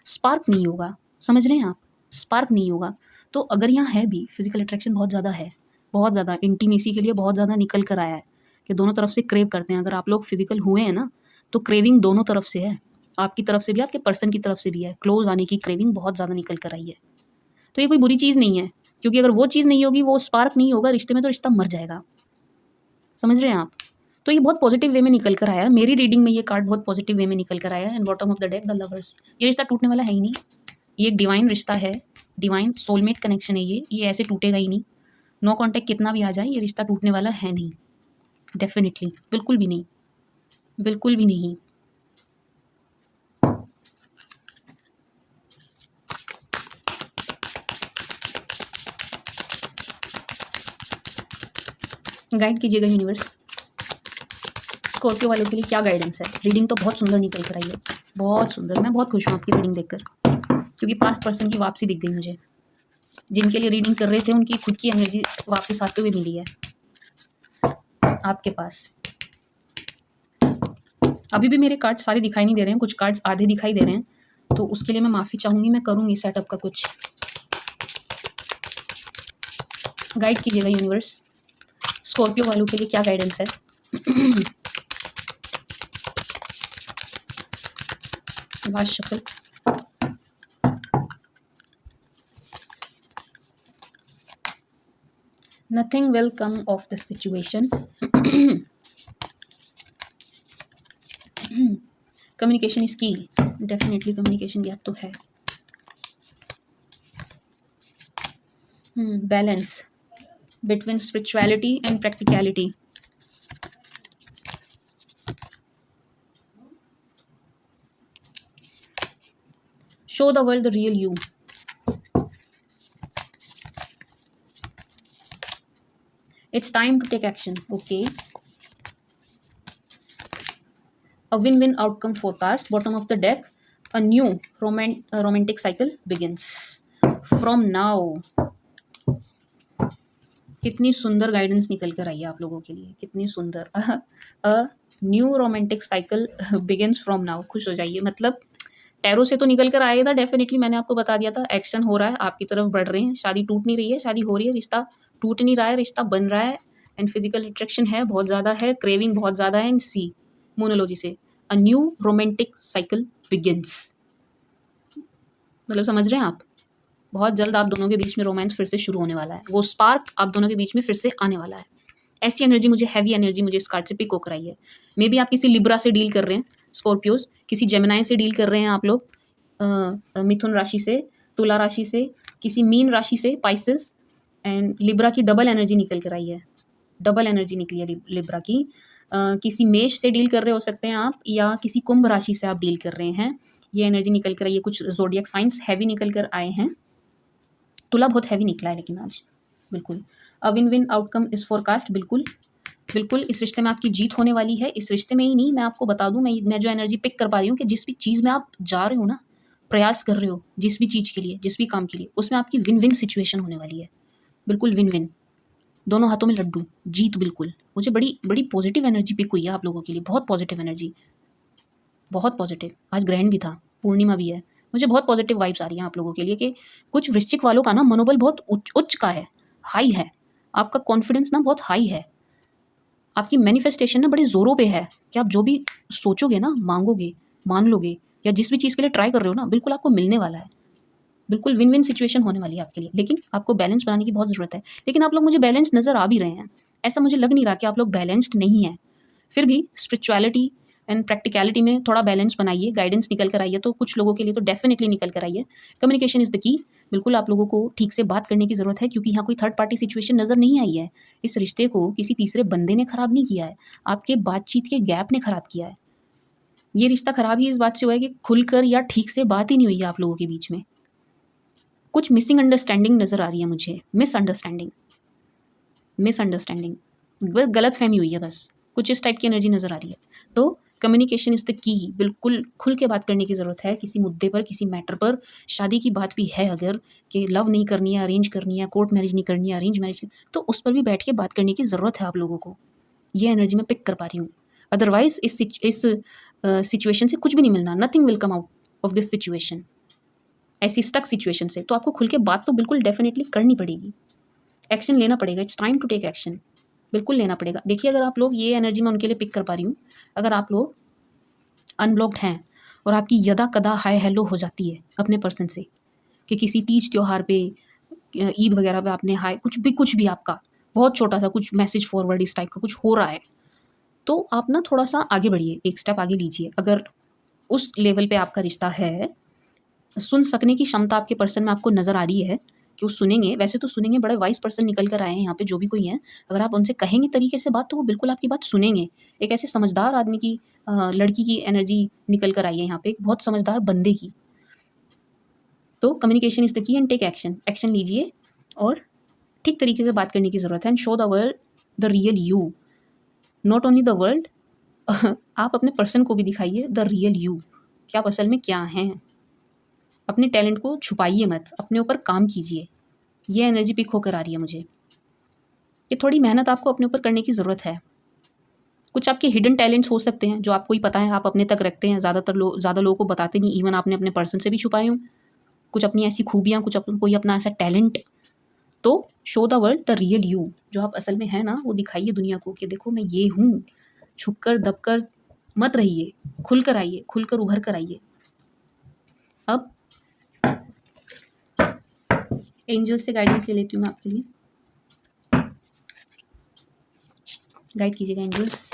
स्पार्क नहीं होगा, समझ रहे हैं आप, स्पार्क नहीं होगा। तो अगर यहाँ है भी फिजिकल अट्रैक्शन बहुत ज़्यादा है, बहुत ज़्यादा इंटीमेसी के लिए बहुत ज़्यादा निकल कर आया है कि दोनों तरफ से क्रेव करते हैं। अगर आप लोग फिजिकल हुए हैं ना तो क्रेविंग दोनों तरफ से है, आपकी तरफ से भी, आपके पर्सन की तरफ से भी है। क्लोज आने की क्रेविंग बहुत ज़्यादा निकल कर आई है। तो ये कोई बुरी चीज़ नहीं है, क्योंकि अगर वो चीज़ नहीं होगी, वो स्पार्क नहीं होगा रिश्ते में, तो रिश्ता मर जाएगा। समझ रहे हैं आप। तो ये बहुत पॉजिटिव वे में निकल कर आया, मेरी रीडिंग में ये कार्ड बहुत पॉजिटिव वे में निकल कर आया। And bottom of the deck the lovers, ये रिश्ता टूटने वाला है ही नहीं। ये एक डिवाइन रिश्ता है, डिवाइन सोलमेट कनेक्शन है ये ऐसे टूटेगा ही नहीं। नो कॉन्टैक्ट कितना भी आ जाए, ये रिश्ता टूटने वाला है नहीं, डेफिनेटली, बिल्कुल भी नहीं, बिल्कुल भी नहीं। गाइड कीजिएगा यूनिवर्स, स्कॉर्पियो वालों के लिए क्या गाइडेंस है। रीडिंग तो बहुत सुंदर निकल कर आई है, बहुत सुंदर। मैं बहुत खुश हूँ आपकी रीडिंग देखकर, क्योंकि पास्ट पर्सन की वापसी दिख गई मुझे। जिनके लिए रीडिंग कर रहे थे उनकी खुद की एनर्जी वापस आते हुए मिली है आपके पास। अभी भी मेरे कार्ड्स सारे दिखाई नहीं दे रहे हैं, कुछ कार्ड्स आधे दिखाई दे रहे हैं, तो उसके लिए मैं माफ़ी चाहूँगी। मैं करूँगी सेटअप का कुछ। गाइड कीजिएगा यूनिवर्स, स्कॉर्पियो वालों के लिए क्या गाइडेंस है। Last shuffle. Nothing will come of this situation. Communication is की, डेफिनेटली कम्युनिकेशन गैप तो है। Balance between spirituality and practicality. Show the world the real you. It's time to take action. Okay. A win-win outcome forecast. Bottom of the deck. A new romantic cycle begins. From now. कितनी सुंदर गाइडेंस निकल कर आई है आप लोगों के लिए, कितनी सुंदर। A new romantic cycle begins from now. खुश हो जाइए, मतलब टैरो से तो निकल कर आया था डेफिनेटली, मैंने आपको बता दिया था। एक्शन हो रहा है, आपकी तरफ बढ़ रहे हैं। शादी टूट नहीं रही है, शादी हो रही है। रिश्ता टूट नहीं रहा है, रिश्ता बन रहा है। एंड फिजिकल अट्रैक्शन है, बहुत ज़्यादा है, क्रेविंग बहुत ज़्यादा है। एंड सी मोनोलॉजी से a new romantic cycle begins, मतलब समझ रहे हैं आप, बहुत जल्द आप दोनों के बीच में रोमांस फिर से शुरू होने वाला है। वो स्पार्क आप दोनों के बीच में फिर से आने वाला है। ऐसी एनर्जी मुझे, हैवी एनर्जी मुझे इस कार्ड से पिक होकर आई है। मे बी आप किसी लिब्रा से डील कर रहे हैं, स्कॉर्पियोज, किसी जेमिनाई से डील कर रहे हैं आप लोग, मिथुन राशि से, तुला राशि से, किसी मीन राशि से, पाइसेस। एंड लिब्रा की डबल एनर्जी निकल कर आई है, डबल एनर्जी निकली है लिब्रा की। किसी मेष से डील कर रहे हो सकते हैं आप, या किसी कुंभ राशि से आप डील कर रहे हैं। ये एनर्जी निकल कर आई है। कुछ जोडियक साइंस हैवी निकल कर आए हैं। तुला बहुत हैवी निकला है लेकिन आज, बिल्कुल। अ विन विन आउटकम इस फोरकास्ट, बिल्कुल बिल्कुल। इस रिश्ते में आपकी जीत होने वाली है। इस रिश्ते में ही नहीं, मैं आपको बता दूं, मैं जो एनर्जी पिक कर पा रही हूँ कि जिस भी चीज़ में आप जा रहे हो ना, प्रयास कर रहे हो, जिस भी चीज़ के लिए, जिस भी काम के लिए, उसमें आपकी विन विन सिचुएशन होने वाली है। बिल्कुल विन विन, दोनों हाथों में लड्डू, जीत। बिल्कुल मुझे बड़ी बड़ी पॉजिटिव एनर्जी पिक हुई है आप लोगों के लिए, बहुत पॉजिटिव एनर्जी, बहुत पॉजिटिव। आज ग्रहण भी था, पूर्णिमा भी है, मुझे बहुत पॉजिटिव वाइब्स आ रही हैं आप लोगों के लिए कि कुछ वृश्चिक वालों का ना मनोबल बहुत उच्च का है, हाई है। आपका कॉन्फिडेंस ना बहुत हाई है, आपकी मैनिफेस्टेशन ना बड़े ज़ोरों पे है कि आप जो भी सोचोगे ना, मांगोगे, मान लोगे, या जिस भी चीज़ के लिए ट्राई कर रहे हो ना, बिल्कुल आपको मिलने वाला है। बिल्कुल विन विन सिचुएशन होने वाली है आपके लिए। लेकिन आपको बैलेंस बनाने की बहुत ज़रूरत है। लेकिन आप लोग मुझे बैलेंस नज़र आ भी रहे हैं, ऐसा मुझे लग नहीं रहा कि आप लोग बैलेंस्ड नहीं हैं। फिर भी स्पिरिचुअलिटी एंड प्रैक्टिकलिटी में थोड़ा बैलेंस बनाइए। गाइडेंस निकल कर आई है तो कुछ लोगों के लिए तो डेफिनेटली निकल कर आई है। कम्युनिकेशन इज़ द की। बिल्कुल आप लोगों को ठीक से बात करने की ज़रूरत है, क्योंकि यहाँ कोई थर्ड पार्टी सिचुएशन नज़र नहीं आई है। इस रिश्ते को किसी तीसरे बंदे ने ख़राब नहीं किया है, आपके बातचीत के गैप ने ख़राब किया है। ये रिश्ता ख़राब ही इस बात से हुआ है कि खुलकर या ठीक से बात ही नहीं हुई है आप लोगों के बीच में। कुछ मिसिंग अंडरस्टैंडिंग नज़र आ रही है मुझे, मिसअंडरस्टैंडिंग, गलतफ़हमी हुई है बस, कुछ इस टाइप की एनर्जी नज़र आ रही है। तो कम्युनिकेशन इज़ द की, बिल्कुल खुल के बात करने की ज़रूरत है किसी मुद्दे पर, किसी मैटर पर। शादी की बात भी है अगर, कि लव नहीं करनी है, अरेंज करनी है, कोर्ट मैरिज नहीं करनी है, अरेंज मैरिज, तो उस पर भी बैठ के बात करने की ज़रूरत है आप लोगों को। ये एनर्जी मैं पिक कर पा रही हूँ। अदरवाइज़ इस सिचुएशन से कुछ भी नहीं मिलना, nothing will come out of this situation, ऐसी स्टक सिचुएशन से। तो आपको खुल के बात तो बिल्कुल डेफिनेटली करनी पड़ेगी, एक्शन लेना पड़ेगा। It's time to take action, बिल्कुल लेना पड़ेगा। देखिए, अगर आप लोग, ये एनर्जी मैं उनके लिए पिक कर पा रही हूँ, अगर आप लोग अनब्लॉक्ड हैं और आपकी यदा कदा हाय हेलो हो जाती है अपने पर्सन से, कि किसी तीज त्योहार पे, ईद वगैरह पे आपने हाय, कुछ भी आपका बहुत छोटा सा कुछ मैसेज फॉरवर्ड इस टाइप का कुछ हो रहा है, तो आप ना थोड़ा सा आगे बढ़िए, एक स्टेप आगे लीजिए। अगर उस लेवल पे आपका रिश्ता है, सुन सकने की क्षमता आपके पर्सन में आपको नज़र आ रही है कि वो सुनेंगे, वैसे तो सुनेंगे, बड़े वाइस पर्सन निकल कर आए हैं यहाँ पे जो भी कोई हैं। अगर आप उनसे कहेंगे तरीके से बात, तो वो बिल्कुल आपकी बात सुनेंगे। एक ऐसे समझदार आदमी की, लड़की की एनर्जी निकल कर आई है यहाँ पे, एक बहुत समझदार बंदे की। तो communication is the key and take action, action लीजिए और ठीक तरीके से बात करने की ज़रूरत है। And show the world the real you, not only the world, आप अपने पर्सन को भी दिखाइए द रियल यू, कि आप असल में क्या हैं। अपने टैलेंट को छुपाइए मत, अपने ऊपर काम कीजिए। ये एनर्जी पिक होकर आ रही है मुझे, कि थोड़ी मेहनत आपको अपने ऊपर करने की ज़रूरत है। कुछ आपके हिडन टैलेंट्स हो सकते हैं जो आपको ही पता है, आप अपने तक रखते हैं। ज़्यादा लोगों को बताते नहीं, इवन आपने अपने पर्सन से भी छुपाए हों कुछ अपनी ऐसी खूबियाँ, कोई अपना ऐसा टैलेंट। तो show the world the real you, जो आप असल में है ना, वो दिखाइए दुनिया को कि देखो मैं ये हूँ। छुप कर दब कर मत रहिए, खुल कर आइए, खुलकर उभर कर आइए। अब एंजल से गाइडेंस ले लेती हूँ मैं आपके लिए। गाइड कीजिएगा एंजल्स,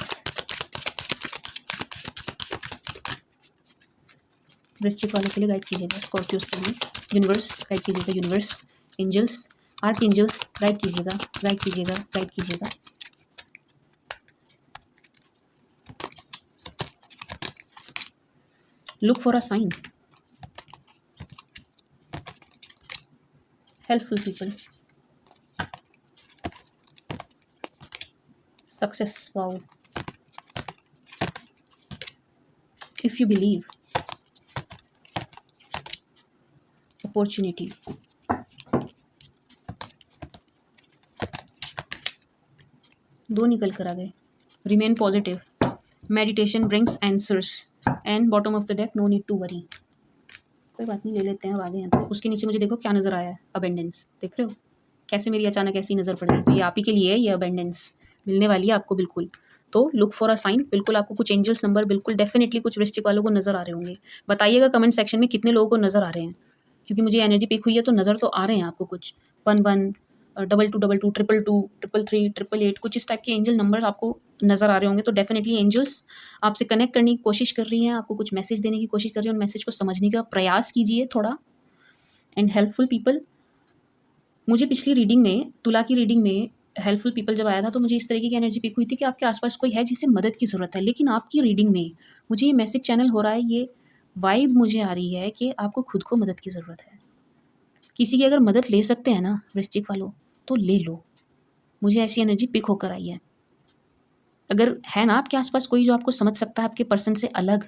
वृश्चिक वालों के लिए गाइड कीजिएगा, स्कॉर्पियोस के लिए यूनिवर्स गाइड कीजिएगा, universe, angels, arch angels guide कीजिएगा, गाइड कीजिएगा, गाइड कीजिएगा। Look for a sign, helpful people, success, wow, if you believe, opportunity, दो निकल कर आ गए। Remain positive, meditation brings answers, and bottom of the deck, no need to worry. कोई बात नहीं, ले लेते हैं, अब आगे हैं तो। उसके नीचे मुझे देखो क्या नज़र आया है, अबेंडेंस, देख रहे हो कैसे मेरी अचानक ऐसी नज़र पड़ गई। तो ये आप ही के लिए है, ये अबेंडेंस मिलने वाली है आपको बिल्कुल। तो लुक फॉर अ साइन, बिल्कुल आपको कुछ एंजल्स नंबर बिल्कुल डेफिनेटली कुछ वृश्चिक वालों को नज़र आ रहे होंगे। बताइएगा कमेंट सेक्शन में कितने लोगों को नज़र आ रहे हैं, क्योंकि मुझे एनर्जी पिक हुई है तो नज़र तो आ रहे हैं आपको कुछ 11, 2222, 222, 333, 888, कुछ इस टाइप के एंजल नंबर आपको नज़र आ रहे होंगे। तो डेफिनेटली एंजल्स आपसे कनेक्ट करने की कोशिश कर रही हैं, आपको कुछ मैसेज देने की कोशिश कर रही हैं। उन मैसेज को समझने का प्रयास कीजिए थोड़ा। एंड हेल्पफुल पीपल, मुझे पिछली रीडिंग में, तुला की रीडिंग में हेल्पफुल पीपल जब आया था तो मुझे इस तरीके की एनर्जी पिक हुई थी कि आपके आसपास कोई है जिसे मदद की ज़रूरत है। लेकिन आपकी रीडिंग में मुझे ये मैसेज चैनल हो रहा है, ये वाइब मुझे आ रही है कि आपको खुद को मदद की ज़रूरत है। किसी की अगर मदद ले सकते हैं ना वृश्चिक वालों, तो ले लो। मुझे ऐसी एनर्जी पिक होकर आई है। अगर है ना आपके आसपास कोई जो आपको समझ सकता है, आपके पर्सन से अलग,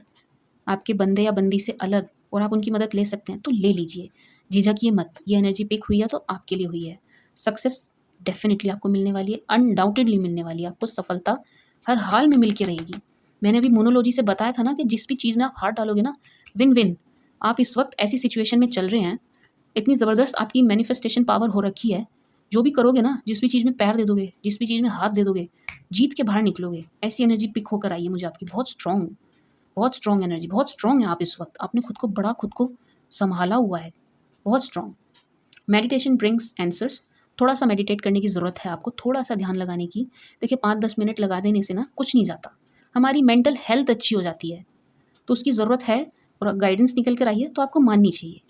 आपके बंदे या बंदी से अलग, और आप उनकी मदद ले सकते हैं, तो ले लीजिए, झिझकिए मत। ये एनर्जी पिक हुई है तो आपके लिए हुई है। सक्सेस डेफिनेटली आपको मिलने वाली है, अनडाउटेडली मिलने वाली है। आपको सफलता हर हाल में मिल के रहेगी। मैंने अभी मोनोलॉजी से बताया था ना कि जिस भी चीज़ में आप हाथ डालोगे ना, विन विन। आप इस वक्त ऐसी सिचुएशन में चल रहे हैं, इतनी ज़बरदस्त आपकी मैनिफेस्टेशन पावर हो रखी है, जो भी करोगे ना, जिस भी चीज़ में पैर दे दोगे, जिस भी चीज़ में हाथ दे दोगे, जीत के बाहर निकलोगे। ऐसी एनर्जी पिक होकर आई है मुझे आपकी, बहुत स्ट्रॉन्ग एनर्जी, बहुत स्ट्रॉन्ग है आप इस वक्त। आपने खुद को संभाला हुआ है, बहुत स्ट्रॉन्ग। मेडिटेशन ब्रिंग्स आंसर्स, थोड़ा सा मेडिटेट करने की ज़रूरत है आपको, थोड़ा सा ध्यान लगाने की। देखिए 5-10 मिनट लगा देने से ना कुछ नहीं जाता, हमारी मेंटल हेल्थ अच्छी हो जाती है, तो उसकी ज़रूरत है। और गाइडेंस निकल कर आई है तो आपको माननी चाहिए।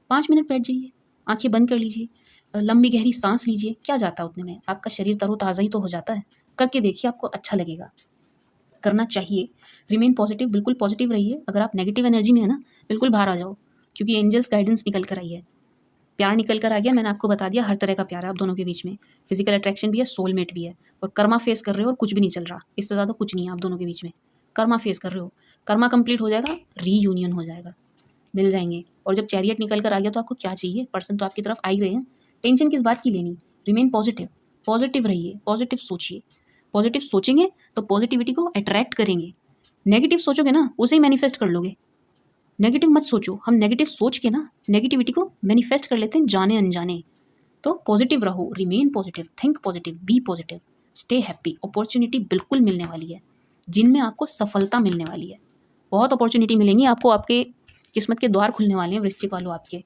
5 मिनट बैठ जाइए, आंखें बंद कर लीजिए, लंबी गहरी सांस लीजिए, क्या जाता है उतने में, आपका शरीर तरोताज़ा ही तो हो जाता है। करके देखिए, आपको अच्छा लगेगा, करना चाहिए। रिमेन पॉजिटिव, बिल्कुल पॉजिटिव रहिए। अगर आप नेगेटिव एनर्जी में है ना, बिल्कुल बाहर आ जाओ, क्योंकि एंजल्स गाइडेंस निकल कर आई है, प्यार निकल कर आ गया। मैंने आपको बता दिया, हर तरह का प्यार है आप दोनों के बीच में, फिजिकल अट्रैक्शन भी है, सोलमेट भी है, और कर्मा फेस कर रहे हो और कुछ भी नहीं चल रहा, इससे ज़्यादा कुछ नहीं है आप दोनों के बीच में। कर्मा फेस कर रहे हो, कर्मा कंप्लीट हो जाएगा, रीयूनियन हो जाएगा, मिल जाएंगे। और जब चैरियट निकल कर आ गया तो आपको क्या चाहिए, पर्सन तो आपकी तरफ आ ही रहे हैं, टेंशन किस बात की लेनी। रिमेन पॉजिटिव, पॉजिटिव रहिए, पॉजिटिव सोचिए। पॉजिटिव सोचेंगे तो पॉजिटिविटी को अट्रैक्ट करेंगे। नेगेटिव सोचोगे ना, उसे ही मैनिफेस्ट कर लोगे। नेगेटिव मत सोचो, हम नेगेटिव सोच के ना नेगेटिविटी को मैनिफेस्ट कर लेते हैं जाने अनजाने। तो पॉजिटिव रहो, remain positive, think positive, be positive, stay happy. Opportunity बिल्कुल मिलने वाली है, जिनमें आपको सफलता मिलने वाली है। बहुत अपॉर्चुनिटी मिलेंगी आपको, आपके किस्मत के द्वार खुलने वाले हैं वृश्चिक वालों आपके।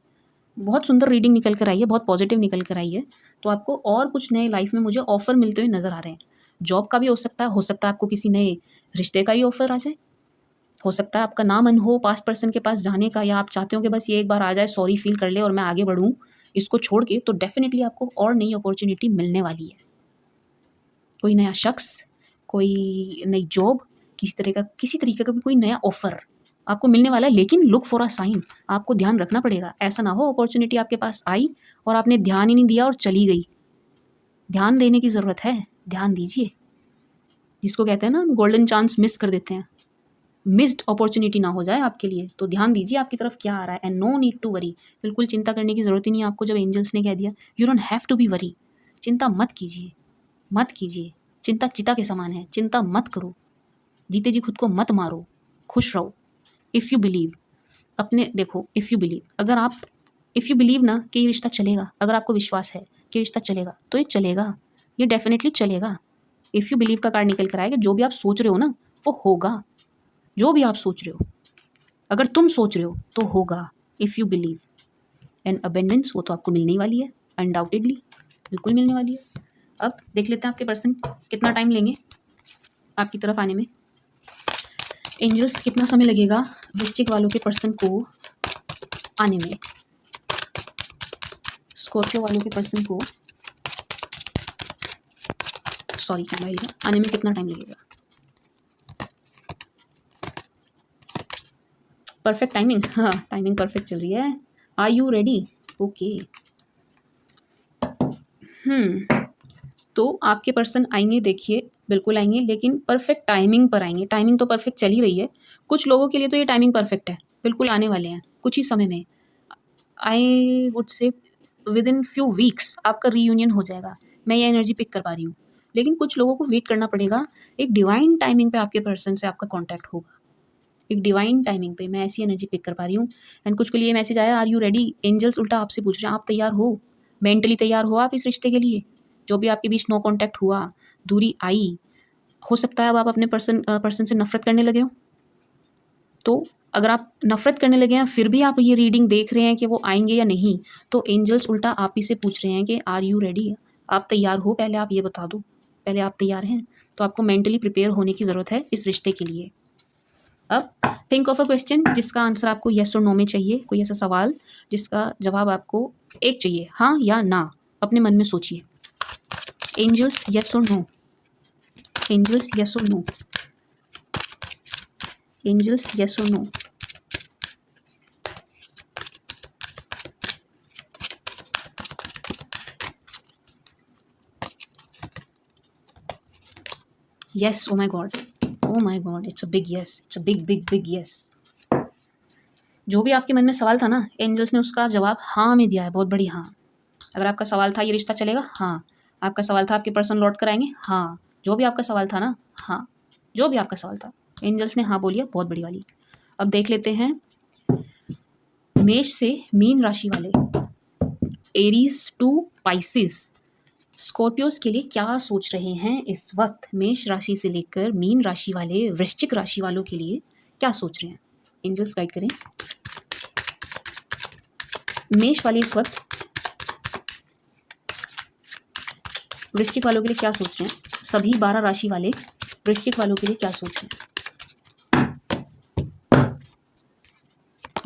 बहुत सुंदर रीडिंग निकल कर आई है, बहुत पॉजिटिव निकल कर आई है। तो आपको और कुछ नए लाइफ में मुझे ऑफर मिलते हुए नज़र आ रहे हैं। जॉब का भी हो सकता है आपको किसी नए रिश्ते का ही ऑफर आ जाए, हो सकता है आपका ना मन हो पास्ट पर्सन के पास जाने का, या आप चाहते हो कि बस ये एक बार आ जाए, सॉरी फील कर ले और मैं आगे बढ़ूँ इसको छोड़ के, तो डेफिनेटली आपको और नई अपॉर्चुनिटी मिलने वाली है। कोई नया शख्स, कोई नई जॉब, किसी तरीके का भी कोई नया ऑफर आपको मिलने वाला है। लेकिन लुक फॉर अ साइन, आपको ध्यान रखना पड़ेगा। ऐसा ना हो अपॉर्चुनिटी आपके पास आई और आपने ध्यान ही नहीं दिया और चली गई। ध्यान देने की ज़रूरत है, ध्यान दीजिए। जिसको कहते हैं ना, गोल्डन चांस मिस कर देते हैं, मिस्ड अपॉर्चुनिटी ना हो जाए आपके लिए। तो ध्यान दीजिए आपकी तरफ क्या आ रहा है। And no need to worry, बिल्कुल चिंता करने की ज़रूरत ही नहीं है आपको। जब एंजल्स ने कह दिया you don't have to be worry, चिंता मत कीजिए, मत कीजिए। चिंता चिता के समान है, चिंता मत करो। जीते जी खुद को मत मारो, खुश रहो। इफ़ यू बिलीव, अपने देखो, इफ़ यू बिलीव, अगर आप इफ़ यू बिलीव ना कि ये रिश्ता चलेगा, अगर आपको विश्वास है कि रिश्ता चलेगा, तो ये चलेगा, ये डेफिनेटली चलेगा। इफ़ यू बिलीव का कार्ड निकल कर आएगा। जो भी आप सोच रहे हो ना, वो होगा। जो भी आप सोच रहे हो, अगर तुम सोच रहे हो तो होगा। If you believe. And abundance, वो तो आपको मिलने ही वाली है, अनडाउटेडली, बिल्कुल मिलने वाली है। अब देख लेते हैं आपके पर्सन कितना टाइम लेंगे आपकी तरफ आने में। एंजल्स कितना समय लगेगा वृश्चिक वालों के पर्सन को आने में, स्कॉर्पियो वालों के पर्सन को, सॉरी कैमरा का, आने में कितना टाइम लगेगा। परफेक्ट टाइमिंग, हाँ टाइमिंग परफेक्ट चल रही है। Are you ready? ओके। तो आपके पर्सन आएंगे, देखिए बिल्कुल आएंगे, लेकिन परफेक्ट टाइमिंग पर आएंगे। टाइमिंग तो परफेक्ट चल ही रही है, कुछ लोगों के लिए तो ये टाइमिंग परफेक्ट है, बिल्कुल आने वाले हैं कुछ ही समय में। I would say with in few weeks आपका रीयूनियन हो जाएगा, मैं ये एनर्जी पिक कर पा रही हूँ। लेकिन कुछ लोगों को वेट करना पड़ेगा, एक डिवाइन टाइमिंग पे आपके पर्सन से आपका कॉन्टैक्ट होगा, एक डिवाइन टाइमिंग पे। मैं ऐसी एनर्जी पिक कर पा रही हूँ। एंड कुछ के लिए मैसेज आया, आर यू रेडी? एंजल्स उल्टा आपसे पूछ रहे हैं, आप तैयार हो, मेंटली तैयार हो आप इस रिश्ते के लिए। जो भी आपके बीच नो कॉन्टैक्ट हुआ, दूरी आई, हो सकता है अब आप अपने पर्सन से नफरत करने लगे हो। तो अगर आप नफरत करने लगे हैं फिर भी आप ये रीडिंग देख रहे हैं कि वो आएंगे या नहीं, तो एंजल्स उल्टा आप ही से पूछ रहे हैं कि आर यू रेडी? आप तैयार हो? पहले आप ये बता दो, पहले आप तैयार हैं? तो आपको मेंटली प्रिपेयर होने की ज़रूरत है इस रिश्ते के लिए। अब थिंक ऑफ अ क्वेश्चन जिसका आंसर आपको येस और नो में चाहिए। कोई ऐसा सवाल जिसका जवाब आपको एक चाहिए, हाँ या ना, अपने मन में सोचिए। एंजल्स येस और नो, एंजल्स येस और नो, एंजल्स येस और no. Yes, oh my god, oh my god, it's a big yes, it's a big big big yes. जो भी आपके मन में सवाल था ना, एंजल्स ने उसका जवाब हाँ में दिया है, बहुत बड़ी हाँ। अगर आपका सवाल था ये रिश्ता चलेगा, हाँ। आपका सवाल था आपके पर्सन लौट कर आएंगे, हाँ। जो भी आपका सवाल था ना, हाँ, जो भी आपका सवाल था, एंजल्स ने हाँ बोलिया, बहुत बड़ी वाली। अब देख लेते हैं मेष से मीन राशि वाले, एरीज टू पाइसिस, स्कॉर्पियोस के लिए क्या सोच रहे हैं इस वक्त। मेष राशि से लेकर मीन राशि वाले वृश्चिक राशि वालों के लिए क्या सोच रहे हैं, एंजल्स गाइड करें। मेष वाले इस वक्त वृश्चिक वालों के लिए क्या सोच रहे हैं, सभी 12 राशि वाले वृश्चिक वालों के लिए क्या सोच रहे हैं।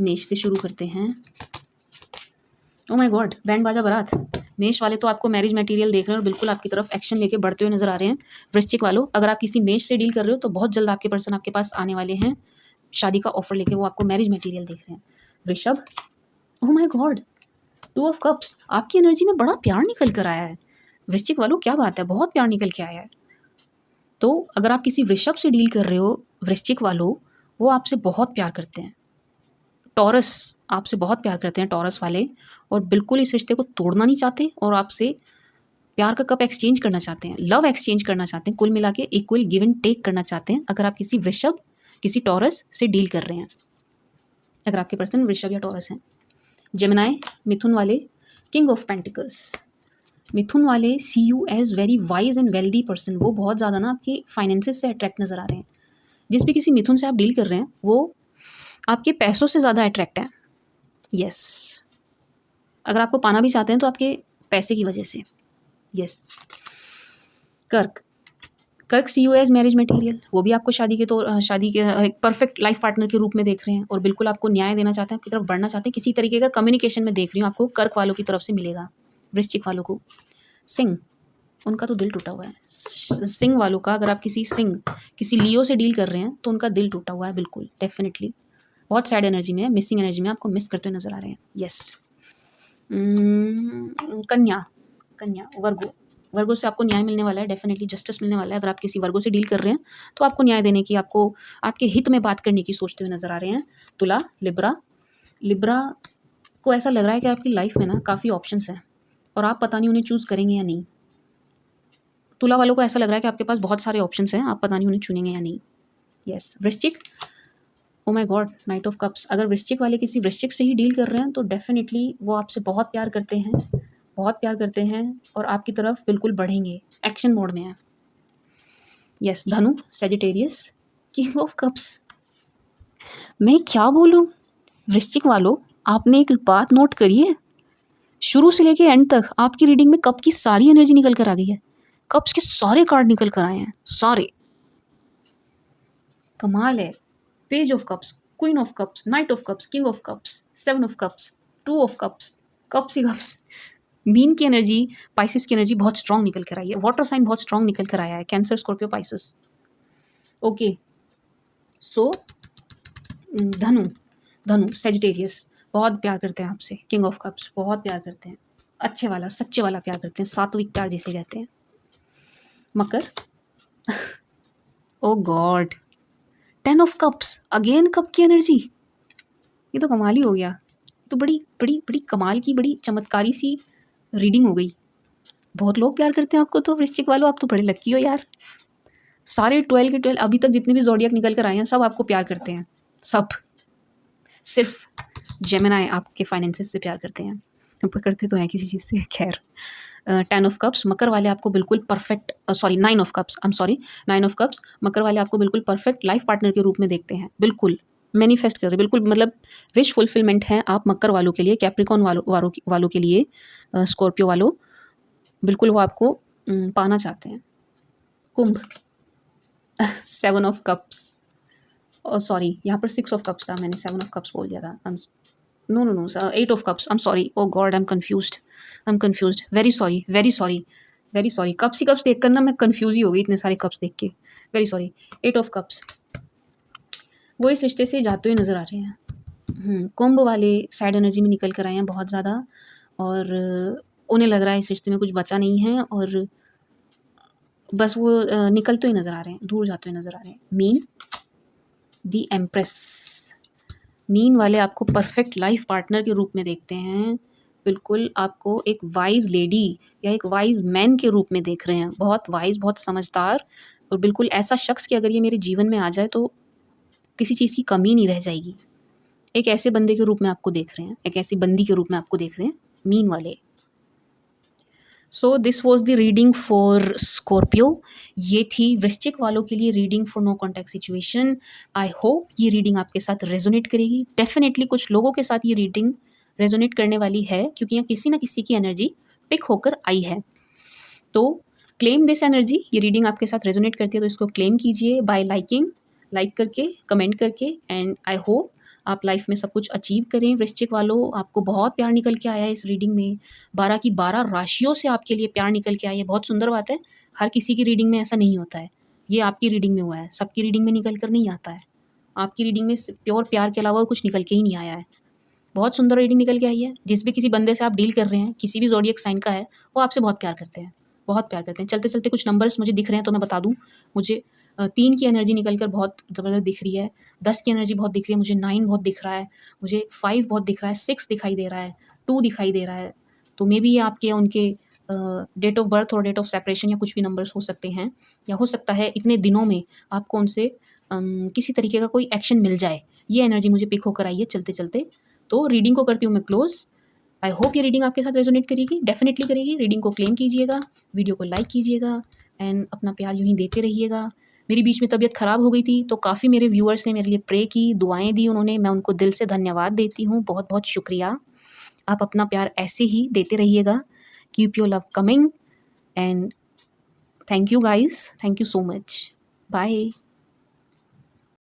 मेष से शुरू करते हैं। ओ माय गॉड, बैंड बाजा बारात। मेष वाले तो आपको मैरिज मटेरियल देख रहे हैं और बिल्कुल आपकी तरफ एक्शन लेके बढ़ते हुए नजर आ रहे हैं। वृश्चिक वालों, अगर आप किसी मेष से डील कर रहे हो तो बहुत जल्द आपके पर्सन आपके पास आने वाले हैं शादी का ऑफर लेके, वो आपको मैरिज मटेरियल देख रहे हैं। वृषभ, ओ माय गॉड, 2 ऑफ कप्स, आपकी एनर्जी में बड़ा प्यार निकल कर आया है। वृश्चिक वालों, क्या बात है, बहुत प्यार निकल के आया है। तो अगर आप किसी वृषभ से डील कर रहे हो वृश्चिक वालों, वो आपसे बहुत प्यार करते हैं। टॉरस आपसे बहुत प्यार करते हैं, टॉरस वाले, और बिल्कुल इस रिश्ते को तोड़ना नहीं चाहते और आपसे प्यार का कप एक्सचेंज करना चाहते हैं, लव एक्सचेंज करना चाहते हैं, कुल मिला के इक्वल गिव एंड टेक करना चाहते हैं। अगर आप किसी वृषभ, किसी टॉरस से डील कर रहे हैं, अगर आपके पर्सन वृषभ या टॉरस हैं। जेमिनाई, मिथुन वाले, किंग ऑफ पेंटिकल्स। मिथुन वाले see you as very wise and wealthy person. वो बहुत ज़्यादा ना आपके फाइनेंसेस से अट्रैक्ट नज़र आ रहे हैं। जिस भी किसी मिथुन से आप डील कर रहे हैं वो आपके पैसों से ज़्यादा अट्रैक्ट है। यस, अगर आपको पाना भी चाहते हैं तो आपके पैसे की वजह से। यस। कर्क, कर्क सी यू एज मैरिज मटेरियल। वो भी आपको शादी के एक परफेक्ट लाइफ पार्टनर के रूप में देख रहे हैं और बिल्कुल आपको न्याय देना चाहते हैं, आपकी तरफ बढ़ना चाहते हैं। किसी तरीके का कम्युनिकेशन में देख रही हूँ आपको कर्क वालों की तरफ से मिलेगा। वृश्चिक वालों को, सिंह, उनका तो दिल टूटा हुआ है। सिंह वालों का, अगर आप किसी लियो से डील कर रहे हैं तो उनका दिल टूटा हुआ है बिल्कुल, डेफिनेटली बहुत सैड एनर्जी में है, मिसिंग एनर्जी में, आपको मिस करते हुए नजर आ रहे हैं। यस। कन्या, वर्गो से आपको न्याय मिलने वाला है, डेफिनेटली जस्टिस मिलने वाला है। अगर आप किसी वर्गो से डील कर रहे हैं तो आपको न्याय देने की, आपको आपके हित में बात करने की सोचते हुए नजर आ रहे हैं। तुला, लिब्रा को ऐसा लग रहा है कि आपकी लाइफ में ना काफ़ी ऑप्शंस हैं और आप पता नहीं उन्हें चूज़ करेंगे या नहीं। तुला वालों को ऐसा लग रहा है कि आपके पास बहुत सारे ऑप्शंस हैं, आप पता नहीं उन्हें चुनेंगे या नहीं। यस। वृश्चिक, ओ my God, night of cups. अगर वृश्चिक वाले किसी वृश्चिक से ही डील कर रहे हैं तो डेफिनेटली वो आपसे बहुत प्यार करते हैं और आपकी तरफ बिल्कुल बढ़ेंगे, एक्शन मोड में है। यस। धनु, सेजिटेरियस, किंग ऑफ कप्स। मैं क्या बोलूं, वृश्चिक वालों, आपने एक बात नोट करी है, शुरू से लेके एंड तक आपकी रीडिंग में कप की सारी एनर्जी निकल कर आ गई है। कप्स के सारे कार्ड निकल कर आए हैं, सारे। कमाल है। Page of cups, queen of cups, night of cups, king of cups, 7 of cups, 2 of cups, cups ही कप्स। मीन की एनर्जी, पाइसिस की एनर्जी बहुत स्ट्रांग निकल कर आई है। वाटर साइन बहुत स्ट्रांग निकल कर आया है, कैंसर, स्कॉर्पियो, पाइसिस। ओके, सो धनु सेजिटेरियस बहुत प्यार करते हैं आपसे। किंग ऑफ कप्स बहुत प्यार करते हैं, अच्छे वाला, सच्चे वाला प्यार करते हैं, सात्विक प्यार जिसे कहते हैं। मकर, oh God, 10 of cups, again cup की एनर्जी। ये तो कमाल ही हो गया, तो बड़ी बड़ी बड़ी कमाल की, बड़ी चमत्कारी सी रीडिंग हो गई। बहुत लोग प्यार करते हैं आपको तो वृश्चिक वालों, आप तो बड़े लकी हो यार। सारे 12 के 12 अभी तक जितने भी ज़ोडिएक निकल कर आए हैं सब आपको प्यार करते हैं, सब। सिर्फ जेमिनाई आपके फाइनेंसेस से प्यार करते हैं, करते तो हैं किसी चीज़ से, खैर। 10 ऑफ कप्स, मकर वाले आपको बिल्कुल perfect, 9 of cups, 9 of cups, मकर वाले आपको बिल्कुल परफेक्ट लाइफ पार्टनर के रूप में देखते हैं, बिल्कुल मैनिफेस्ट कर रहे हैं, बिल्कुल मतलब विश फुलफिलमेंट है आप मकर वालों के लिए, कैप्रिकॉन वालों के लिए, स्कॉर्पियो वालों, बिल्कुल वो आपको पाना चाहते हैं। कुंभ, 7 ऑफ कप्स, सॉरी यहाँ पर 6 ऑफ कप्स था, मैंने 7 ऑफ कप्स बोल दिया था। No 8 of cups, I am sorry, oh god, I am confused, very sorry. Cups ही कप्स देख कर ना मैं कन्फ्यूज ही हो गई, इतने सारे कप्स देख के, वेरी सॉरी। 8 ऑफ कप्स, वो इस रिश्ते से जाते हुए नज़र आ रहे हैं। कुंभ वाले सैड एनर्जी में निकल कर आए हैं बहुत ज़्यादा, और उन्हें लग रहा है इस रिश्ते में कुछ बचा नहीं है और बस वो निकलते हुए नज़र आ रहे हैं, दूर जाते हुए नज़र आ रहे हैं। मीन, दी एम्प्रेस, मीन वाले आपको परफेक्ट लाइफ पार्टनर के रूप में देखते हैं, बिल्कुल आपको एक वाइज लेडी या एक वाइज मैन के रूप में देख रहे हैं, बहुत वाइज, बहुत समझदार, और बिल्कुल ऐसा शख्स कि अगर ये मेरे जीवन में आ जाए तो किसी चीज़ की कमी नहीं रह जाएगी। एक ऐसे बंदे के रूप में आपको देख रहे हैं, एक ऐसी बंदी के रूप में आपको देख रहे हैं मीन वाले। So this was the reading for Scorpio. ये थी वृश्चिक वालों के लिए reading for no contact situation. I hope ये रीडिंग आपके साथ रेजोनेट करेगी। डेफिनेटली कुछ लोगों के साथ ये रीडिंग रेजोनेट करने वाली है, क्योंकि यहाँ किसी ना किसी की एनर्जी पिक होकर आई है। तो क्लेम दिस एनर्जी, ये रीडिंग आपके साथ रेजोनेट करती है तो इसको क्लेम कीजिए बाय लाइक करके, कमेंट करके, एंड आई होप आप लाइफ में सब कुछ अचीव करें वृश्चिक वालों। आपको बहुत प्यार निकल के आया है इस रीडिंग में। 12 की 12 राशियों से आपके लिए प्यार निकल के आया है। बहुत सुंदर बात है। हर किसी की रीडिंग में ऐसा नहीं होता है। ये आपकी रीडिंग में हुआ है, सबकी रीडिंग में निकल कर नहीं आता है। आपकी रीडिंग में प्योर प्यार के अलावा और कुछ निकल के ही नहीं आया है। बहुत सुंदर रीडिंग निकल के आई है। जिस भी किसी बंदे से आप डील कर रहे हैं, किसी भी ज़ोडिएक साइन का है, वो आपसे बहुत प्यार करते हैं, बहुत प्यार करते हैं। चलते-चलते कुछ नंबर्स मुझे दिख रहे हैं तो मैं बता दूँ। मुझे 3 की एनर्जी निकल कर बहुत ज़बरदस्त दिख रही है, 10 की एनर्जी बहुत दिख रही है, मुझे 9 बहुत दिख रहा है, मुझे 5 बहुत दिख रहा है, 6 दिखाई दे रहा है, 2 दिखाई दे रहा है। तो मेबी ये आपके उनके डेट ऑफ बर्थ और डेट ऑफ सेपरेशन या कुछ भी नंबर्स हो सकते हैं, या हो सकता है इतने दिनों में आपको उनसे किसी तरीके का कोई एक्शन मिल जाए। ये एनर्जी मुझे पिक होकर आई है चलते-चलते। तो रीडिंग को करती हूँ मैं क्लोज़। आई होप ये रीडिंग आपके साथ रेजोनेट करेगी, डेफिनेटली करेगी। रीडिंग को क्लेम कीजिएगा, वीडियो को लाइक कीजिएगा एंड अपना प्यार यूँ ही देते रहिएगा। मेरी बीच में तबीयत ख़राब हो गई थी, तो काफ़ी मेरे व्यूअर्स ने मेरे लिए प्रे की, दुआएँ दी उन्होंने, मैं उनको दिल से धन्यवाद देती हूँ, बहुत-बहुत शुक्रिया। आप अपना प्यार ऐसे ही देते रहिएगा। Keep your love coming and thank you guys, thank you so much. Bye.